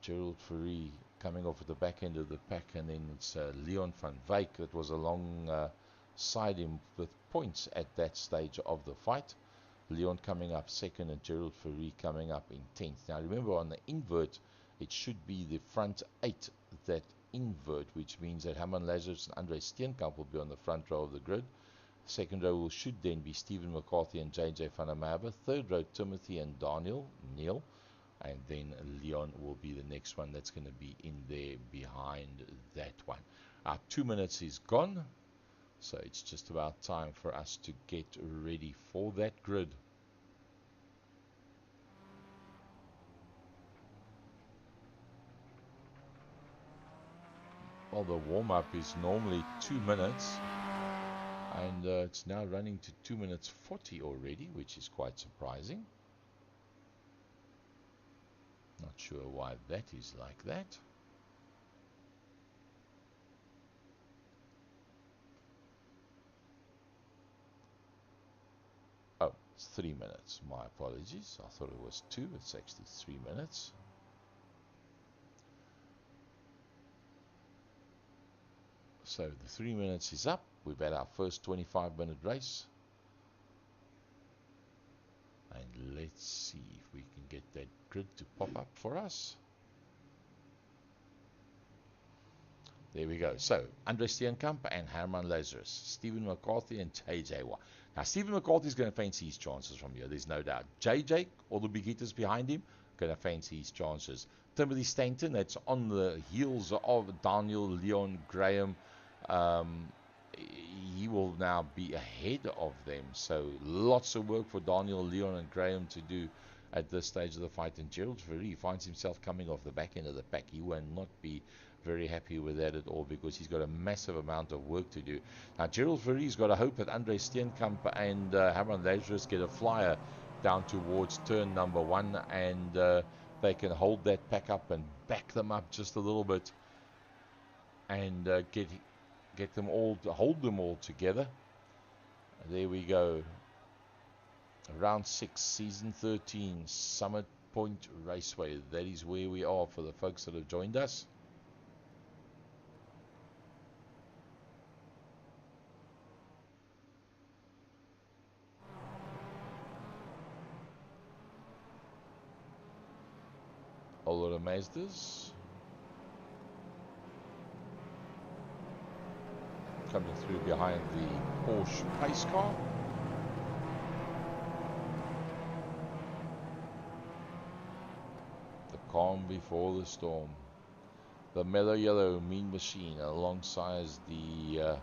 Gerald Fourie coming off at the back end of the pack, and then it's Leon van Wyk that was alongside him with points at that stage of the fight. Leon coming up second and Gerald Fourie coming up in 10th. Now remember, on the invert, it should be the front 8 that invert, which means that Herman Lazarus and Andre Steenkamp will be on the front row of the grid. Second row should then be Stephen McCarthy and JJ van der Merwe. Third row, Timothy and Neil. And then Leon will be the next one that's going to be in there behind that one. Our 2 minutes is gone, so it's just about time for us to get ready for that grid. Well, the warm-up is normally 2 minutes, and it's now running to 2 minutes 40 already, which is quite surprising. Not sure why that is like that. Oh, it's 3 minutes. My apologies. I thought it was 2. It's actually 3 minutes. So the 3 minutes is up. We've had our first 25-minute race. And let's see if we can get that grid to pop up for us. There we go. So, Andre Steenkamp and Herman Lazarus, Stephen McCarthy and JJ. Now, Stephen McCarthy is going to fancy his chances from here. There's no doubt. JJ, all the big hitters behind him, going to fancy his chances. Timothy Stanton, that's on the heels of Daniel, Leon, Graham. He will now be ahead of them. So lots of work for Daniel, Leon and Graham to do at this stage of the fight. And Gerald Verree finds himself coming off the back end of the pack. He will not be very happy with that at all, because he's got a massive amount of work to do. Now Gerald Verree's got to hope that Andre Steenkamp and Herman Lazarus get a flyer down towards turn number 1, and they can hold that pack up and back them up just a little bit, and get them all, hold them all together. There we go. Round 6, season 13, Summit Point Raceway. That is where we are for the folks that have joined us. A lot of Mazdas coming through behind the Porsche pace car. The calm before the storm. The mellow yellow Mean Machine alongside the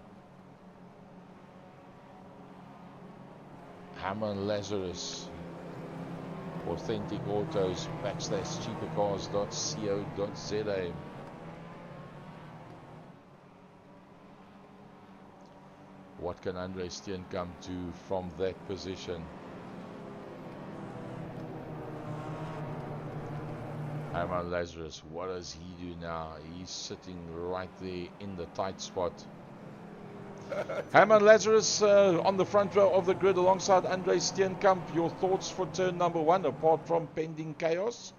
Herman Lazarus. Authentic Autos, /cheapercars.co.za. What can Andre Steenkamp do from that position? Herman Lazarus, what does he do now? He's sitting right there in the tight spot. Herman Lazarus on the front row of the grid alongside Andre Steenkamp. Your thoughts for turn number 1, apart from pending chaos?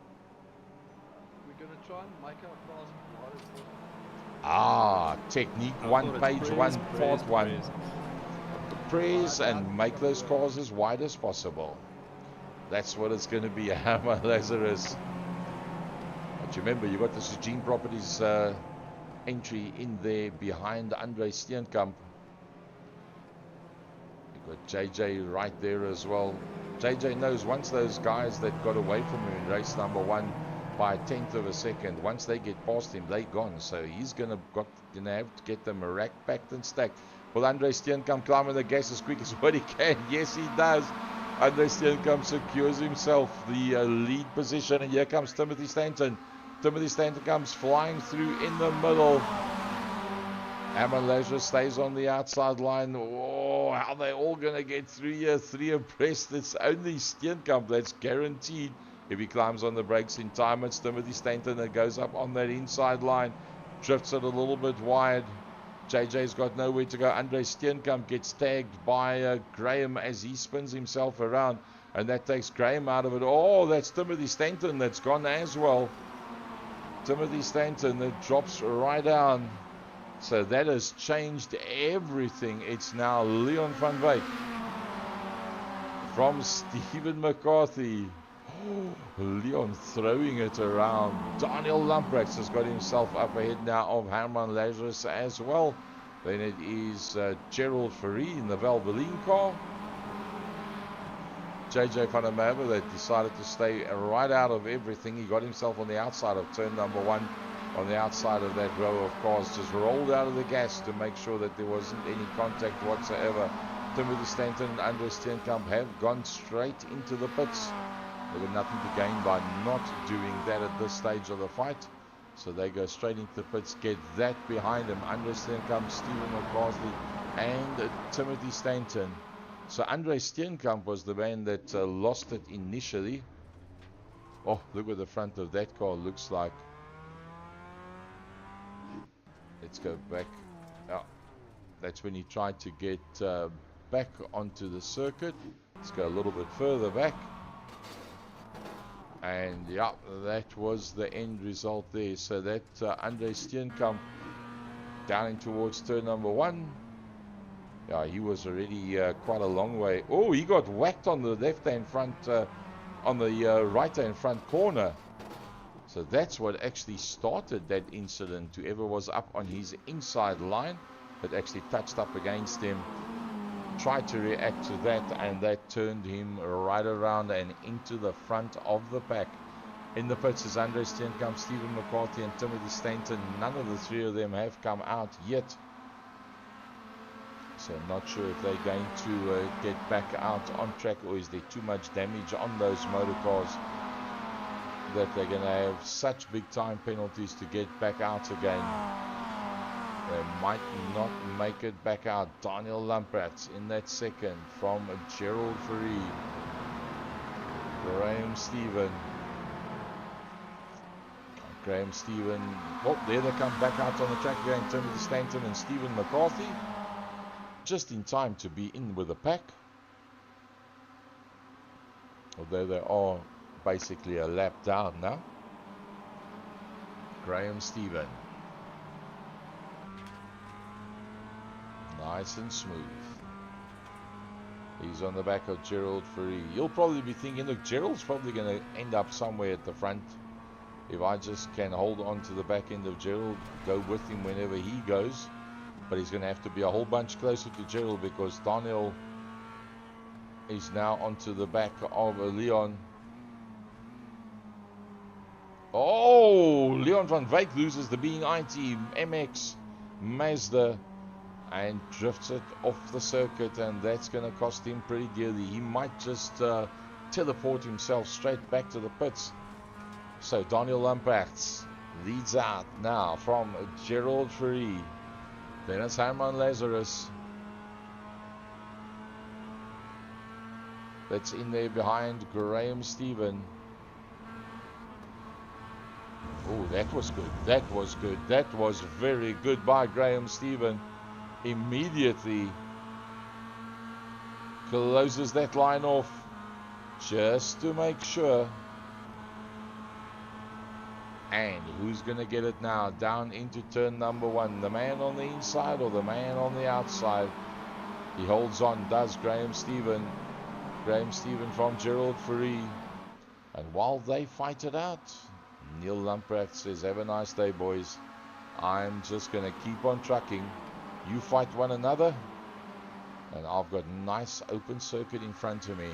We're going to try and make our cars wide as possible. Ah, technique 1, page 1, part 1. Press and make those cars as wide as possible. That's what it's going to be, Herman Lazarus. But remember, you've got the Sujin Properties entry in there behind Andre Steenkamp. Got JJ right there as well. JJ knows once those guys that got away from him in race number 1 by a tenth of a second, once they get past him, they're gone. So he's gonna have to get them racked, packed and stacked. Will Andre Steenkamp climbing the gas as quick as what he can? Yes, he does. Andre Steenkamp secures himself the lead position, and here comes Timothy Stanton. Timothy Stanton comes flying through in the middle. Herman Lazarus stays on the outside line. Oh, how they all going to get through here? 3 abreast. It's only Steenkamp that's guaranteed. If he climbs on the brakes in time, it's Timothy Stanton that goes up on that inside line. Drifts it a little bit wide. JJ's got nowhere to go. Andre Steenkamp gets tagged by Graham as he spins himself around. And that takes Graham out of it. Oh, that's Timothy Stanton that's gone as well. Timothy Stanton that drops right down. So that has changed everything. It's now Leon van Wyk from Stephen McCarthy. Oh, Leon throwing it around. Daniel Lamprecht has got himself up ahead now of Herman Lazarus as well. Then it is Gerald Verree in the Valvoline car. JJ van der Merwe that decided to stay right out of everything. He got himself on the outside of turn number 1. On the outside of that row of cars, just rolled out of the gas to make sure that there wasn't any contact whatsoever. Timothy Stanton and Andre Steenkamp have gone straight into the pits. They've got nothing to gain by not doing that at this stage of the fight. So they go straight into the pits, get that behind him. Andre Steenkamp, Stephen McCarthy, and Timothy Stanton. So Andre Steenkamp was the man that lost it initially. Oh, look what the front of that car looks like. Let's go back. Oh, that's when he tried to get back onto the circuit. Let's go a little bit further back. And yeah, that was the end result there. So that Andre Steenkamp down in towards turn number 1. Yeah, he was already quite a long way. Oh, he got whacked on the left-hand front, on the right-hand front corner. So that's what actually started that incident. Whoever was up on his inside line, that actually touched up against him, tried to react to that, and that turned him right around and into the front of the pack. In the pits is Andre Steenkamp, Stephen McCarthy, and Timothy Stanton. None of the three of them have come out yet. So I'm not sure if they're going to get back out on track, or is there too much damage on those motor cars that they're going to have such big time penalties to get back out again. They might not make it back out. Daniel Lamprecht in that second from Gerald Fourie. Graham Stephen. Oh, there they come back out on the track again. Timothy Stanton and Stephen McCarthy. Just in time to be in with the pack. Although they are basically a lap down now. Graham Stephen. Nice and smooth. He's on the back of Gerald Fourie. You'll probably be thinking, look, Gerald's probably going to end up somewhere at the front. If I just can hold on to the back end of Gerald, go with him whenever he goes. But he's going to have to be a whole bunch closer to Gerald, because Daniel is now onto the back of Leon. Oh, Leon van Wyk loses the Being IT MX Mazda and drifts it off the circuit, and that's going to cost him pretty dearly. He might just teleport himself straight back to the pits. So Daniel Lamprecht leads out now from Gerald Fourie. Then it's Herman Lazarus that's in there behind Graham Stephen. Oh, that was good. That was good. That was very good by Graham Stephen. Immediately closes that line off just to make sure. And who's going to get it now? Down into turn number 1. The man on the inside or the man on the outside? He holds on, does Graham Stephen. Graham Stephen from Gerald Fourie. And while they fight it out, Neil Lamprecht says, have a nice day, boys. I'm just going to keep on trucking. You fight one another, and I've got nice open circuit in front of me.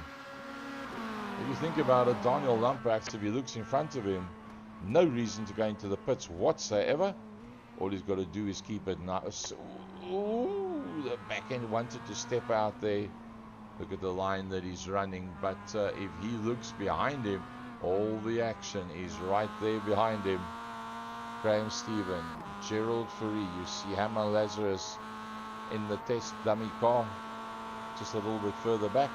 If you think about it, Daniel Lamprecht, if he looks in front of him, no reason to go into the pits whatsoever. All he's got to do is keep it nice. Ooh, the back end wanted to step out there. Look at the line that he's running. But if he looks behind him, all the action is right there behind him. Graham Stephen, Gerald Fourie. You see Herman Lazarus in the test dummy car, just a little bit further back.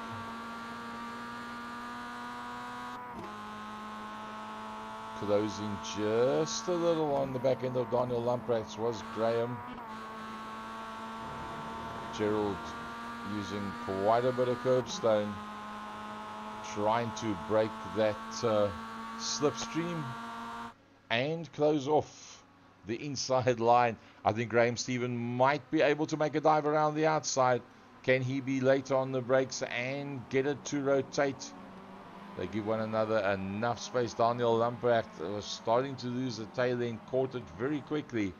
Closing just a little on the back end of Daniel Lamprecht was Graham. Gerald using quite a bit of curbstone, trying to break that slipstream and close off the inside line. I think Graham Stephen might be able to make a dive around the outside. Can he be late on the brakes and get it to rotate? They give one another enough space. Daniel Lamprecht was starting to lose the tail end, caught it very quickly.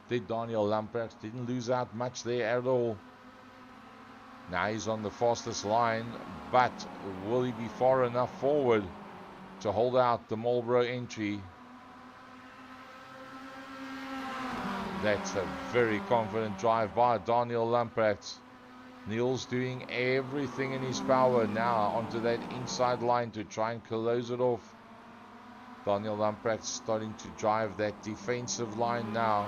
Did Daniel Lamprecht, didn't lose out much there at all. Now he's on the fastest line, but will he be far enough forward to hold out the Marlboro entry? That's a very confident drive by Daniel Lamprecht. Neil's doing everything in his power now onto that inside line to try and close it off. Daniel Lamprecht starting to drive that defensive line now.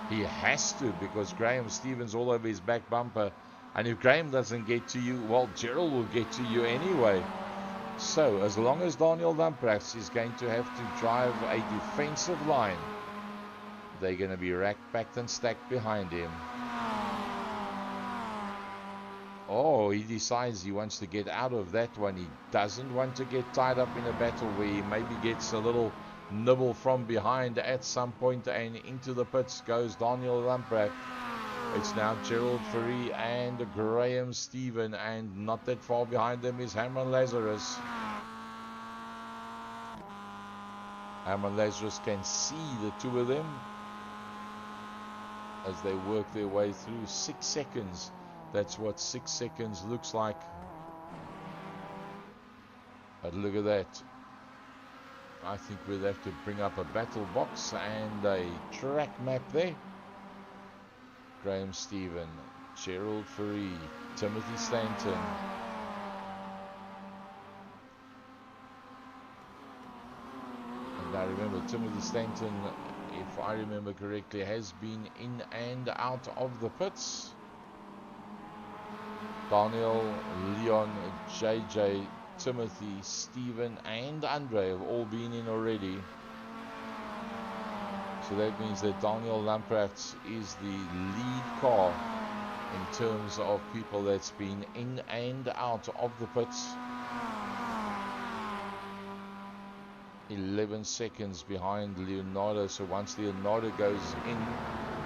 He has to, because Graham Stevens all over his back bumper. And if Graham doesn't get to you, well, Gerald will get to you anyway. So, as long as Daniel Lamprecht is going to have to drive a defensive line, they're going to be racked, packed and stacked behind him. Oh, he decides he wants to get out of that one. He doesn't want to get tied up in a battle where he maybe gets a little nibble from behind at some point, and into the pits goes Daniel Lamprecht. It's now Gerald Fourie and Graham Stephen, and not that far behind them is Herman Lazarus. Herman Lazarus can see the two of them as they work their way through. 6 seconds. That's what 6 seconds looks like. But look at that. I think we'll have to bring up a battle box and a track map there. Graham Stephen, Gerald Fourie, Timothy Stanton. And I remember Timothy Stanton, if I remember correctly, has been in and out of the pits. Daniel, Leon, JJ, Timothy, Stephen and Andre have all been in already. So that means that Daniel Lamprecht is the lead car in terms of people that's been in and out of the pits. 11 seconds behind Leonardo. So once Leonardo goes in,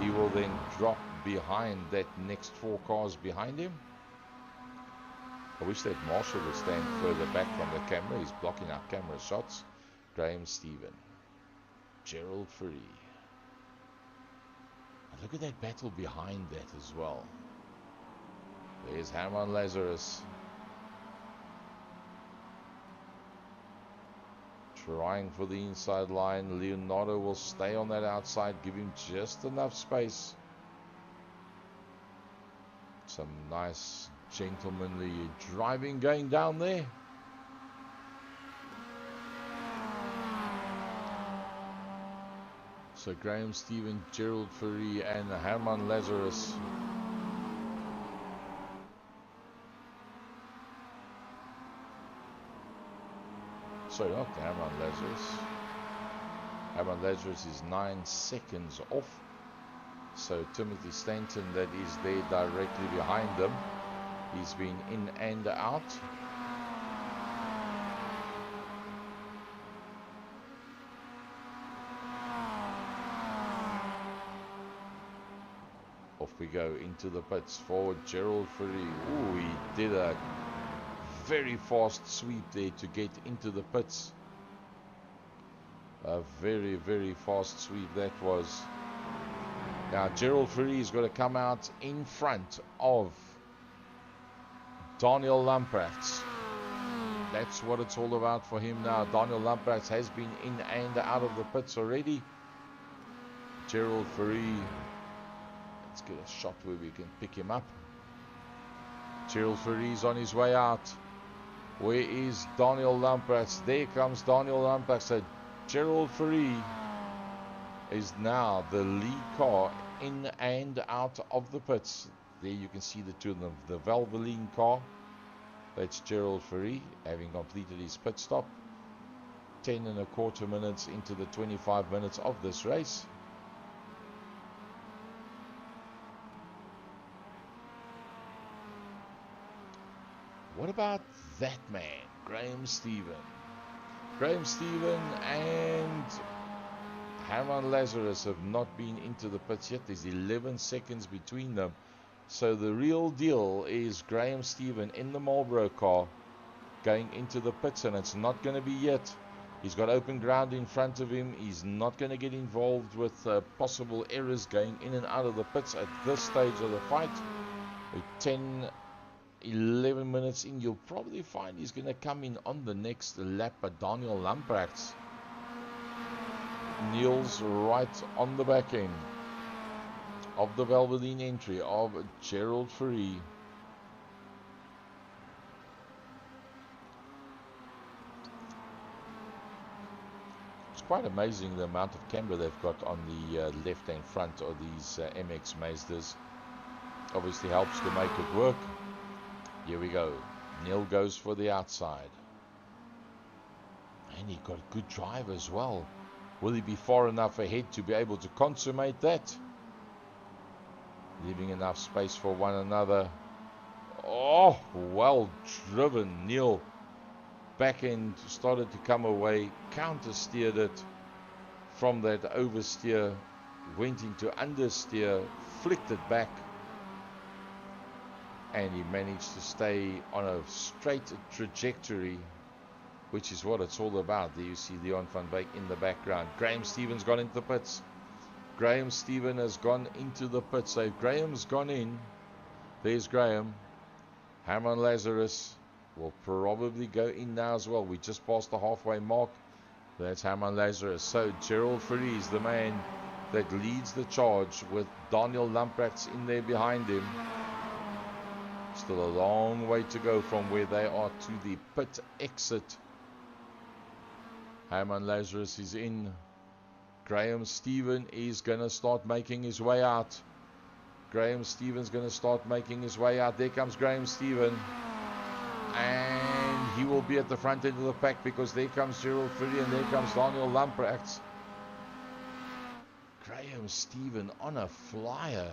he will then drop behind that next 4 cars behind him. I wish that Marshall would stand further back from the camera. He's blocking our camera shots. Graham Stephen, Gerald Fourie. And look at that battle behind that as well. There's Herman Lazarus trying for the inside line. Leonardo will stay on that outside, give him just enough space. Some nice gentlemanly driving going down there. So Graham Stephen, Gerald Fourie and Herman Lazarus. Sorry, not Herman Lazarus. Herman Lazarus is 9 seconds off. So Timothy Stanton, that is there directly behind them. He's been in and out. Off we go into the pits for Gerald Fourie. Ooh, he did a very fast sweep there to get into the pits. A very, very fast sweep that was. Now Gerald Fourie is going to come out in front of Daniel Lamprecht. That's what it's all about for him now. Daniel Lamprecht has been in and out of the pits already. Gerald Fourie, let's get a shot where we can pick him up. Gerald Fourie is on his way out. Where is Daniel Lamprecht? There comes Daniel Lamprecht. So Gerald Fourie is now the lead car in and out of the pits. There you can see the two of them. The Valvoline car, that's Gerald Fourie, having completed his pit stop. 10.25 minutes into the 25 minutes of this race. What about that man, Graham Stephen? Graham Stephen and Herman Lazarus have not been into the pits yet. There's 11 seconds between them. So the real deal is Graham Stephen in the Marlboro car going into the pits, and it's not going to be yet. He's got open ground in front of him. He's not going to get involved with possible errors going in and out of the pits at this stage of the fight. 11 minutes in, you'll probably find he's going to come in on the next lap. But Daniel Lamprecht kneels right on the back end of the Valvoline entry of Gerald Fourie. quite amazing the amount of camber they've got on the left-hand front of these MX Mazdas. Obviously helps to make it work. Here we go. Neil goes for the outside. And he got a good drive as well. Will he be far enough ahead to be able to consummate that? Leaving enough space for one another. Oh, well driven. Neil back end started to come away, counter steered it from that oversteer, went into understeer, flicked it back, and he managed to stay on a straight trajectory, which is what it's all about. There you see Leon van Wyk in the background. Graham Stevens gone into the pits. Graham Stevens has gone into the pits. So if Graham's gone in, there's Graham. Herman Lazarus will probably go in now as well. We just passed the halfway mark. That's Herman Lazarus. So Gerald Fourie is the man that leads the charge with Daniel Lamprechts in there behind him. Still a long way to go from where they are to the pit exit. Herman Lazarus is in. Graham Stevens is going to start making his way out. Graham Stevens going to start making his way out. There comes Graham Stevens. And he will be at the front end of the pack because there comes Gerald Fourie and there comes Daniel Lamprechts. Graham Stevens on a flyer.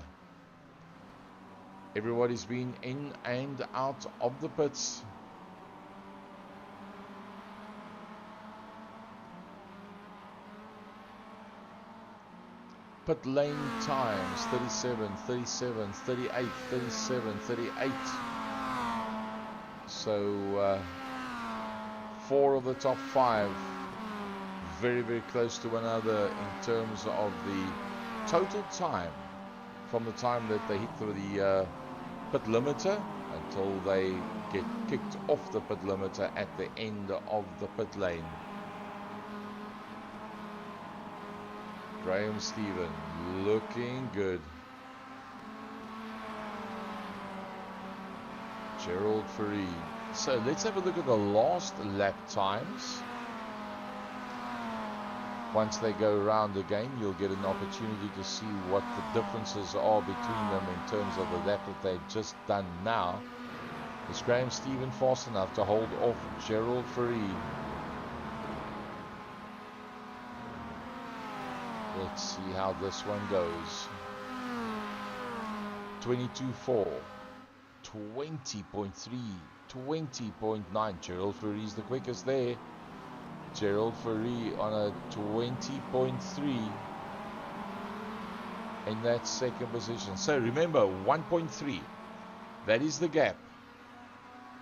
Everybody's been in and out of the pits. Pit lane times 37, 37, 38, 37, 38. So 4 of the top 5 very, very close to one another in terms of the total time from the time that they hit the pit limiter until they get kicked off the pit limiter at the end of the pit lane. Graham Stevens looking good. Gerald Fourie. So let's have a look at the last lap times. Once they go around again, you'll get an opportunity to see what the differences are between them in terms of the lap that they've just done now. Is Graham Stevens fast enough to hold off Gerald Fourie? Let's see how this one goes. 22.4, 20.3, 20.9. Gerald Fourie is the quickest there. Gerald Fourie on a 20.3 in that second position. So remember, 1.3. That is the gap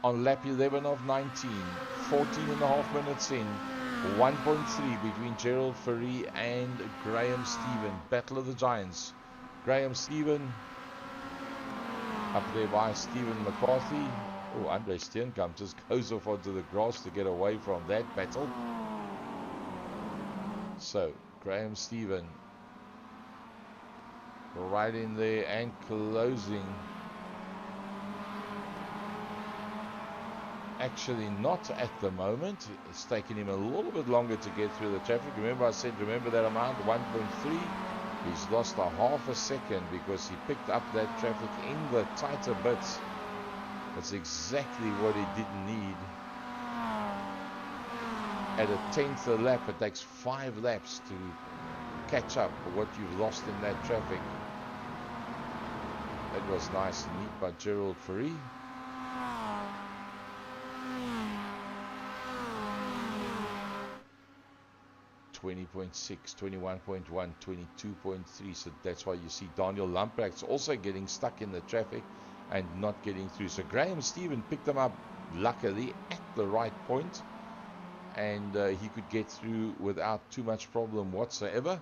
on lap 11 of 19. 14 and a half minutes in. 1.3 between Gerald Fourie and Graham Stevens. Battle of the Giants. Graham Stevens up there by Stephen McCarthy. Oh, Andre Steenkamp just goes off onto the grass to get away from that battle. So, Graham Stevens right in there and closing. Actually not at the moment. It's taken him a little bit longer to get through the traffic. Remember I said, remember that amount, 1.3. He's lost a half a second because he picked up that traffic in the tighter bits. That's exactly what he didn't need. At a 10th a lap, it takes 5 laps to catch up what you've lost in that traffic. That was nice and neat by Gerald Fourie. .6, 21.1, 22.3. So that's why you see Daniel Lamprechts also getting stuck in the traffic and not getting through. So Graham Stevens picked them up luckily at the right point, and he could get through without too much problem whatsoever.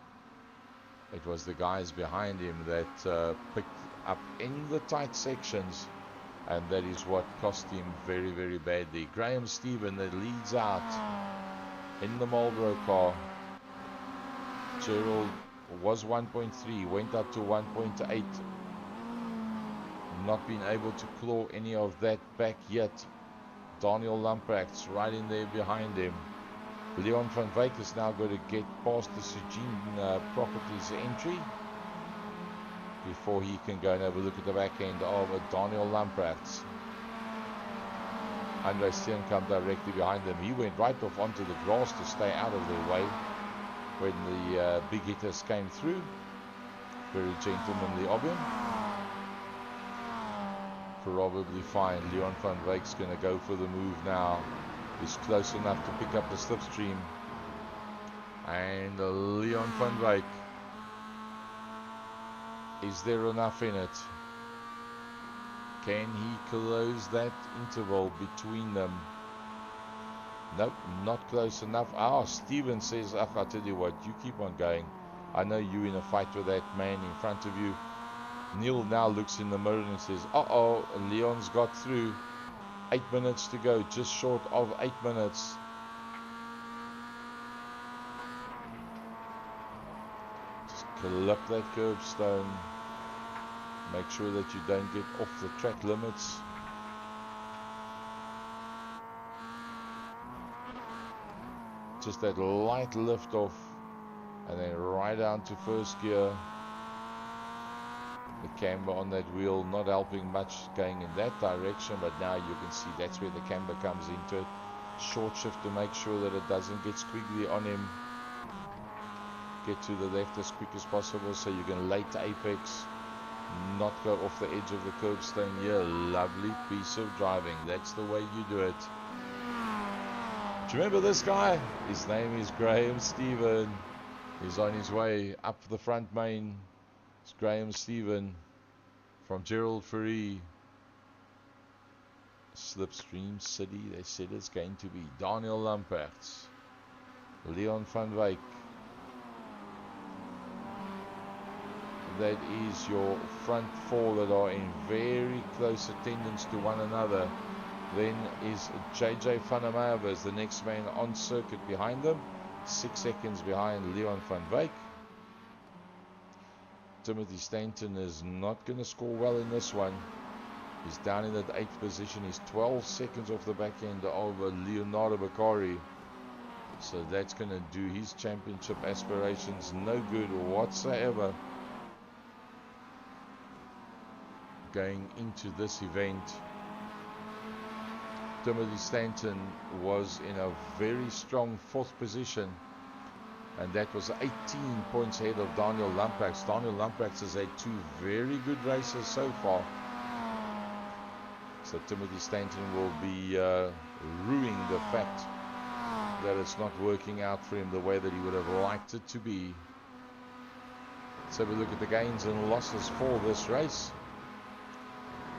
It was the guys behind him that picked up in the tight sections, and that is what cost him very, very badly. Graham Stevens that leads out in the Marlboro car. Gerald was 1.3, went up to 1.8. Not been able to claw any of that back yet. Daniel Lamprechts right in there behind him. Leon van Wyk is now going to get past the Eugene Properties entry before he can go and have a look at the back end of Daniel Lamprecht. Andre Steenkamp directly behind them. He went right off onto the grass to stay out of their way when the big hitters came through. Very gentlemanly of him. Probably fine. Leon van Wyk's going to go for the move now. He's close enough to pick up the slipstream. And Leon van Wyk. Is there enough in it? Can he close that interval between them? Nope, not close enough. Steven says, I'll tell you what, you keep on going. I know you're in a fight with that man in front of you. Neil now looks in the mirror and says, uh-oh, Leon's got through. 8 minutes to go, just short of 8 minutes. Just clip that curbstone. Make sure that you don't get off the track limits. Just that light lift off and then right down to first gear. The camber on that wheel not helping much going in that direction, but now you can see that's where the camber comes into it. Short shift to make sure that it doesn't get squiggly on him. Get to the left as quick as possible so you can late apex, not go off the edge of the curbstone here. Lovely piece of driving. That's the way you do it. Do you remember this guy? His name is Graham Stephen. He's on his way up the front main. It's Graham Stephen from Gerald Fourie. Slipstream City, they said it's going to be Daniel Lamprecht, Leon van Wyk. That is your front four that are in very close attendance to one another. Then is JJ van der Merwe as the next man on circuit behind them. 6 seconds behind Leon van Wyk. Timothy Stanton is not going to score well in this one. He's down in that 8th position. He's 12 seconds off the back end of Leonardo Bakari. So that's going to do his championship aspirations no good whatsoever. Going into this event, Timothy Stanton was in a very strong 4th position, and that was 18 points ahead of Daniel Lamprecht. Daniel Lamprecht has had 2 very good races so far. So Timothy Stanton will be ruining the fact that it's not working out for him the way that he would have liked it to be. Let's have a look at the gains and losses for this race,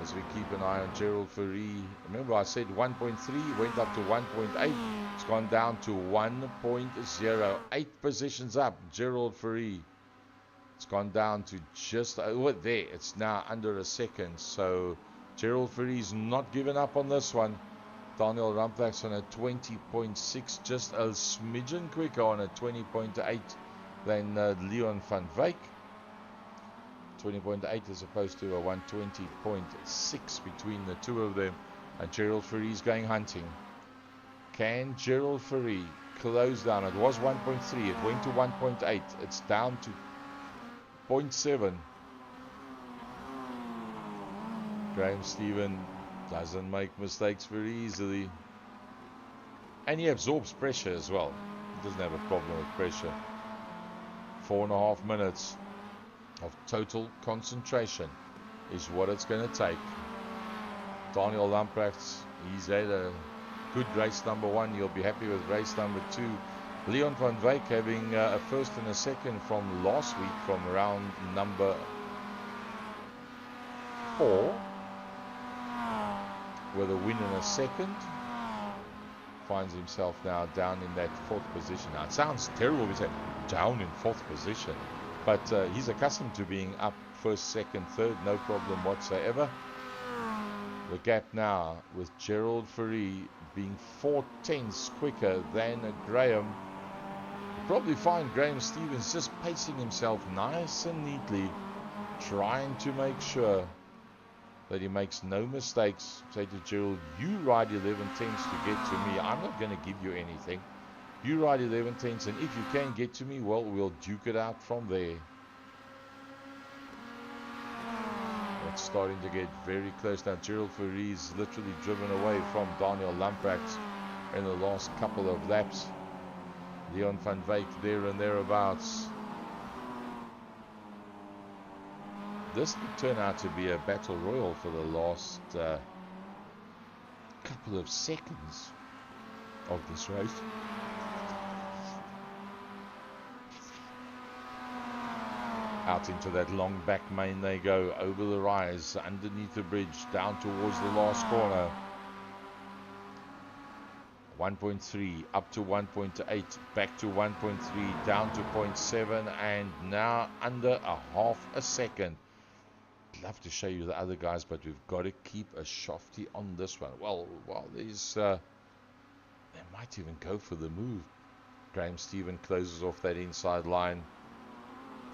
as we keep an eye on Gerald Fourie. Remember I said 1.3, went up to 1.8. It's gone down to 1.0. 8 positions up, Gerald Fourie. It's gone down to just over there. It's now under a second. So Gerald Fourie's not given up on this one. Daniel Lamprecht's on a 20.6, just a smidgen quicker on a 20.8 than Leon van Wyk. 20.8 as opposed to a 120.6 between the two of them. And Gerald Fourie's going hunting. Can Gerald Fourie close down? It was 1.3, it went to 1.8, it's down to 0.7. Graham Stephen doesn't make mistakes very easily, and he absorbs pressure as well. He doesn't have a problem with pressure. 4.5 minutes of total concentration is what it's going to take. Daniel Lamprecht, he's had a good race number 1. You'll be happy with race number 2. Leon van Wyk having a first and a second from last week, from round number 4, with a win and a second. Finds himself now down in that 4th position. Now it sounds terrible to say down in 4th position, but he's accustomed to being up 1st, 2nd, 3rd, no problem whatsoever. The gap now with Gerald Fourie being 4/10 quicker than Graham. You'll probably find Graham Stevens just pacing himself nice and neatly, trying to make sure that he makes no mistakes. Say to Gerald, you ride 11/10 to get to me. I'm not going to give you anything. You ride 11 tenths, and if you can get to me, well, we'll duke it out from there. It's starting to get very close now. Gerald Foury's literally driven away from Daniel Lamprecht in the last couple of laps. Leon van Wyk there and thereabouts. This could turn out to be a battle royal for the last couple of seconds of this race. Out into that long back main they go, over the rise, underneath the bridge, down towards the last corner. 1.3 up to 1.8, back to 1.3, down to 0.7, and now under a half a second. I'd love to show you the other guys, but we've got to keep a shofty on this one. Well, there's they might even go for the move. Graham Stephen closes off that inside line,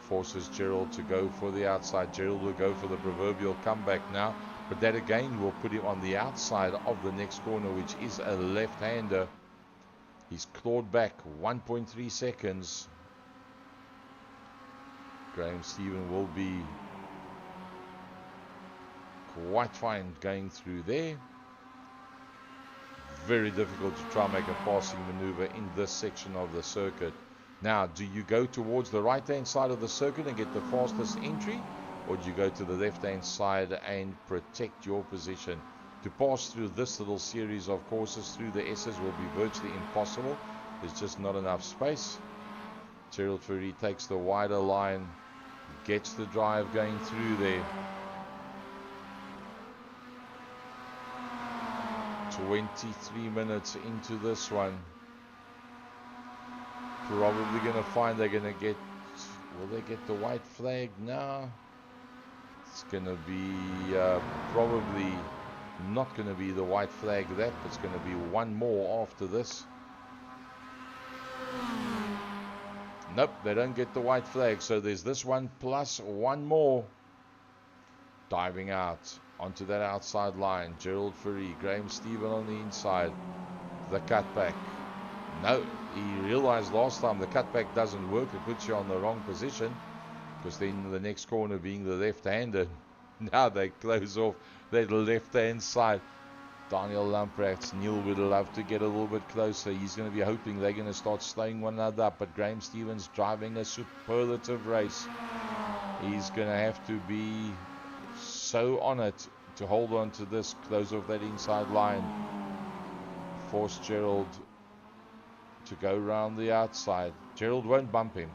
forces Gerald to go for the outside. Gerald will go for the proverbial comeback now, but that again will put him on the outside of the next corner, which is a left-hander. He's clawed back 1.3 seconds. Graham Stephen will be quite fine going through there. Very difficult to try and make a passing maneuver in this section of the circuit. Now, do you go towards the right-hand side of the circuit and get the fastest entry, or do you go to the left-hand side and protect your position? To pass through this little series of courses through the S's will be virtually impossible. There's just not enough space. Gerald Foury takes the wider line, gets the drive going through there. 23 minutes into this one. Probably going to find they're going to get, will they get the white flag now? It's going to be probably not going to be the white flag lap. It's going to be one more after this. Nope, they don't get the white flag. So there's this one plus one more. Diving out onto that outside line. Gerald Foury, Graham Stephen on the inside. The cutback. No, he realized last time the cutback doesn't work. It puts you on the wrong position, because then the next corner being the left-hander. Now they close off that left-hand side. Daniel Lamprecht, Neil would love to get a little bit closer. He's going to be hoping they're going to start slowing one another up. But Graham Stevens driving a superlative race. He's going to have to be so on it to hold on to this, close off that inside line. Force Gerald to go round the outside. Gerald won't bump him.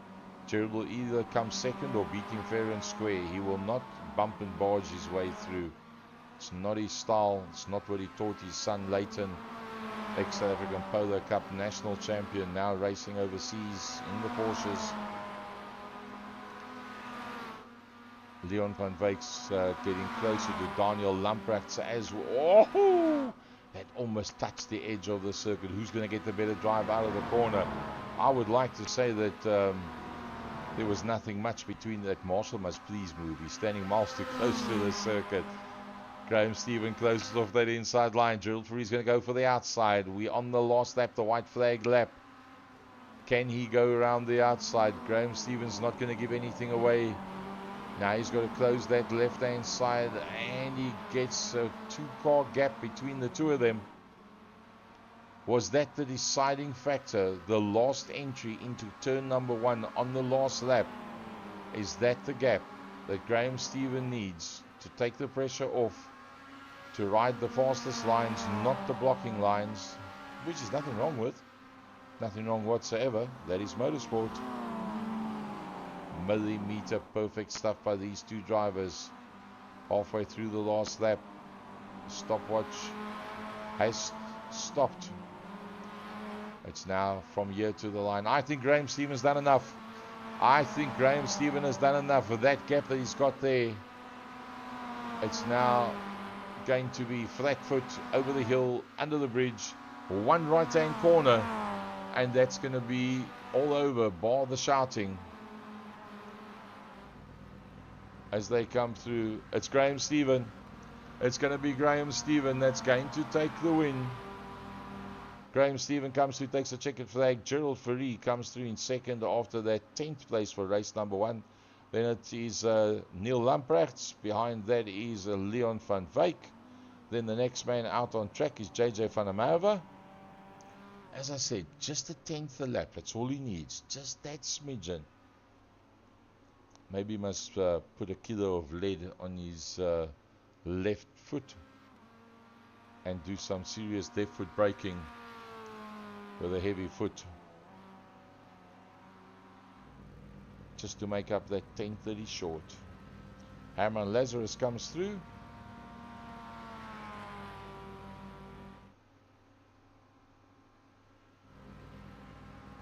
Gerald will either come second or beat him fair and square. He will not bump and barge his way through. It's not his style. It's not what he taught his son Leighton, ex-South African Polo Cup national champion, now racing overseas in the Porsches. Leon van Wyk's getting closer to Daniel Lamprecht as well. Oh, that almost touched the edge of the circuit. Who's going to get the better drive out of the corner? I would like to say that there was nothing much between that. Marshall must please move. He's standing miles too close to the circuit. Graham Stephen closes off that inside line. Gerald Foury's going to go for the outside. We're on the last lap, the white flag lap. Can he go around the outside? Graham Stephen's not going to give anything away. Now he's got to close that left-hand side, and he gets a two-car gap between the two of them. Was that the deciding factor? The last entry into turn number one on the last lap. Is that the gap that Graham Stephen needs to take the pressure off, to ride the fastest lines, not the blocking lines, which is nothing wrong with. Nothing wrong whatsoever. That is motorsport. Millimeter perfect stuff by these two drivers. Halfway through the last lap, stopwatch has stopped. It's now from here to the line. I think Graham Stephen's done enough. I think Graham Stephen has done enough with that gap that he's got there. It's now going to be flat foot over the hill, under the bridge, one right hand corner, and that's going to be all over, bar the shouting. As they come through, it's Graham Stephen. It's going to be Graham Stephen that's going to take the win. Graham Stephen comes through, takes a checkered flag. Gerald Ferry comes through in second after that 10th place for race number 1. Then it is Neil Lamprechts. Behind that is Leon van Wyk. Then the next man out on track is JJ van der Merwe. As I said, just a 10th a lap. That's all he needs. Just that smidgen. Maybe he must put a kilo of lead on his left foot and do some serious left foot braking with a heavy foot, just to make up that 10:30 short. Herman Lazarus comes through.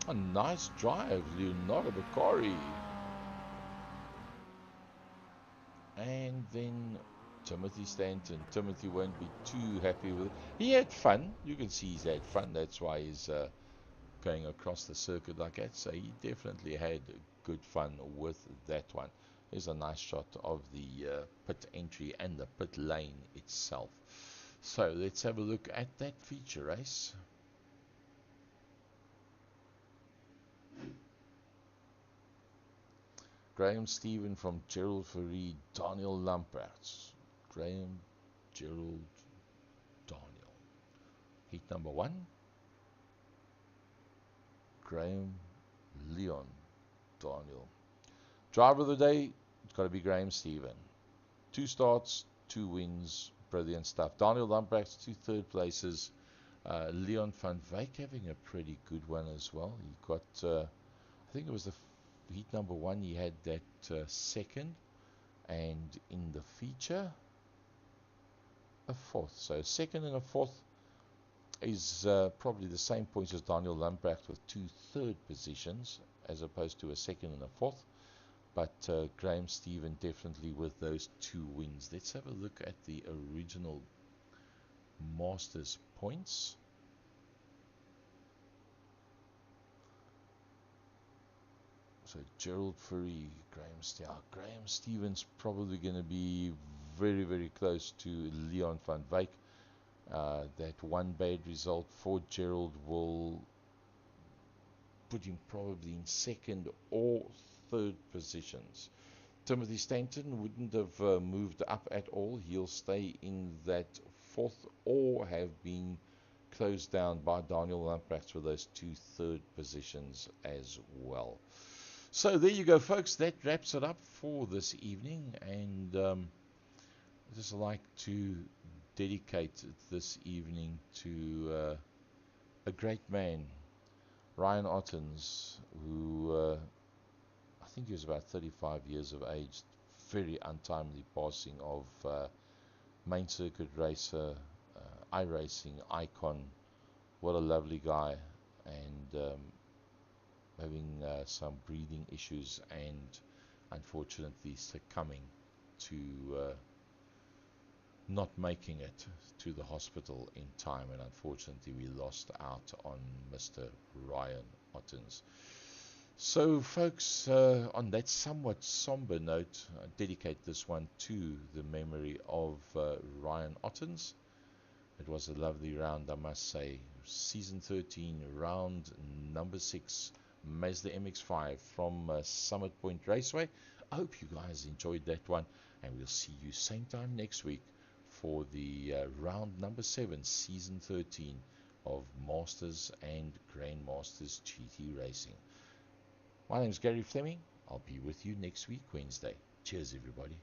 A nice drive, Leonardo Bacari. And then Timothy Stanton. Timothy won't be too happy with it. He had fun. You can see he's had fun. That's why he's going across the circuit like that. So he definitely had good fun with that one. Here's a nice shot of the pit entry and the pit lane itself. So let's have a look at that feature race. Graham Stephen from Gerald Ferry, Daniel Lamprechts. Graham, Gerald, Daniel. Heat number 1. Graham, Leon, Daniel. Driver of the day, it's got to be Graham Stephen. 2 starts, 2 wins, brilliant stuff. Daniel Lamprechts, 2 third places. Leon van Wyk having a pretty good one as well. He got, I think it was the heat number 1, he had that second, and in the feature, a 4th. So 2nd and a 4th is probably the same points as Daniel Lamprechts with 2 third positions, as opposed to a 2nd and a 4th. But Graham Stephen definitely with those 2 wins. Let's have a look at the original Masters points. So Gerald Ferry, Graham Stevens probably going to be very, very close to Leon van Wyk. That one bad result for Gerald will put him probably in 2nd or 3rd positions. Timothy Stanton wouldn't have moved up at all. He'll stay in that 4th or have been closed down by Daniel Lamprechts for those 2 third positions as well. So there you go, folks. That wraps it up for this evening, and I'd just like to dedicate this evening to a great man, Ryan Ottens, who I think he was about 35 years of age. Very untimely passing of main circuit racer, iRacing icon. What a lovely guy, and having some breathing issues and unfortunately succumbing to not making it to the hospital in time, and unfortunately we lost out on Mr. Ryan Ottens. So folks, on that somewhat somber note, I dedicate this one to the memory of Ryan Ottens. It was a lovely round, I must say. Season 13, round number 6, Mazda MX-5 from Summit Point Raceway. I hope you guys enjoyed that one, and we'll see you same time next week for the round number 7, season 13 of Masters and Grandmasters GT Racing. My name is Gary Fleming. I'll be with you next week, Wednesday. Cheers, everybody.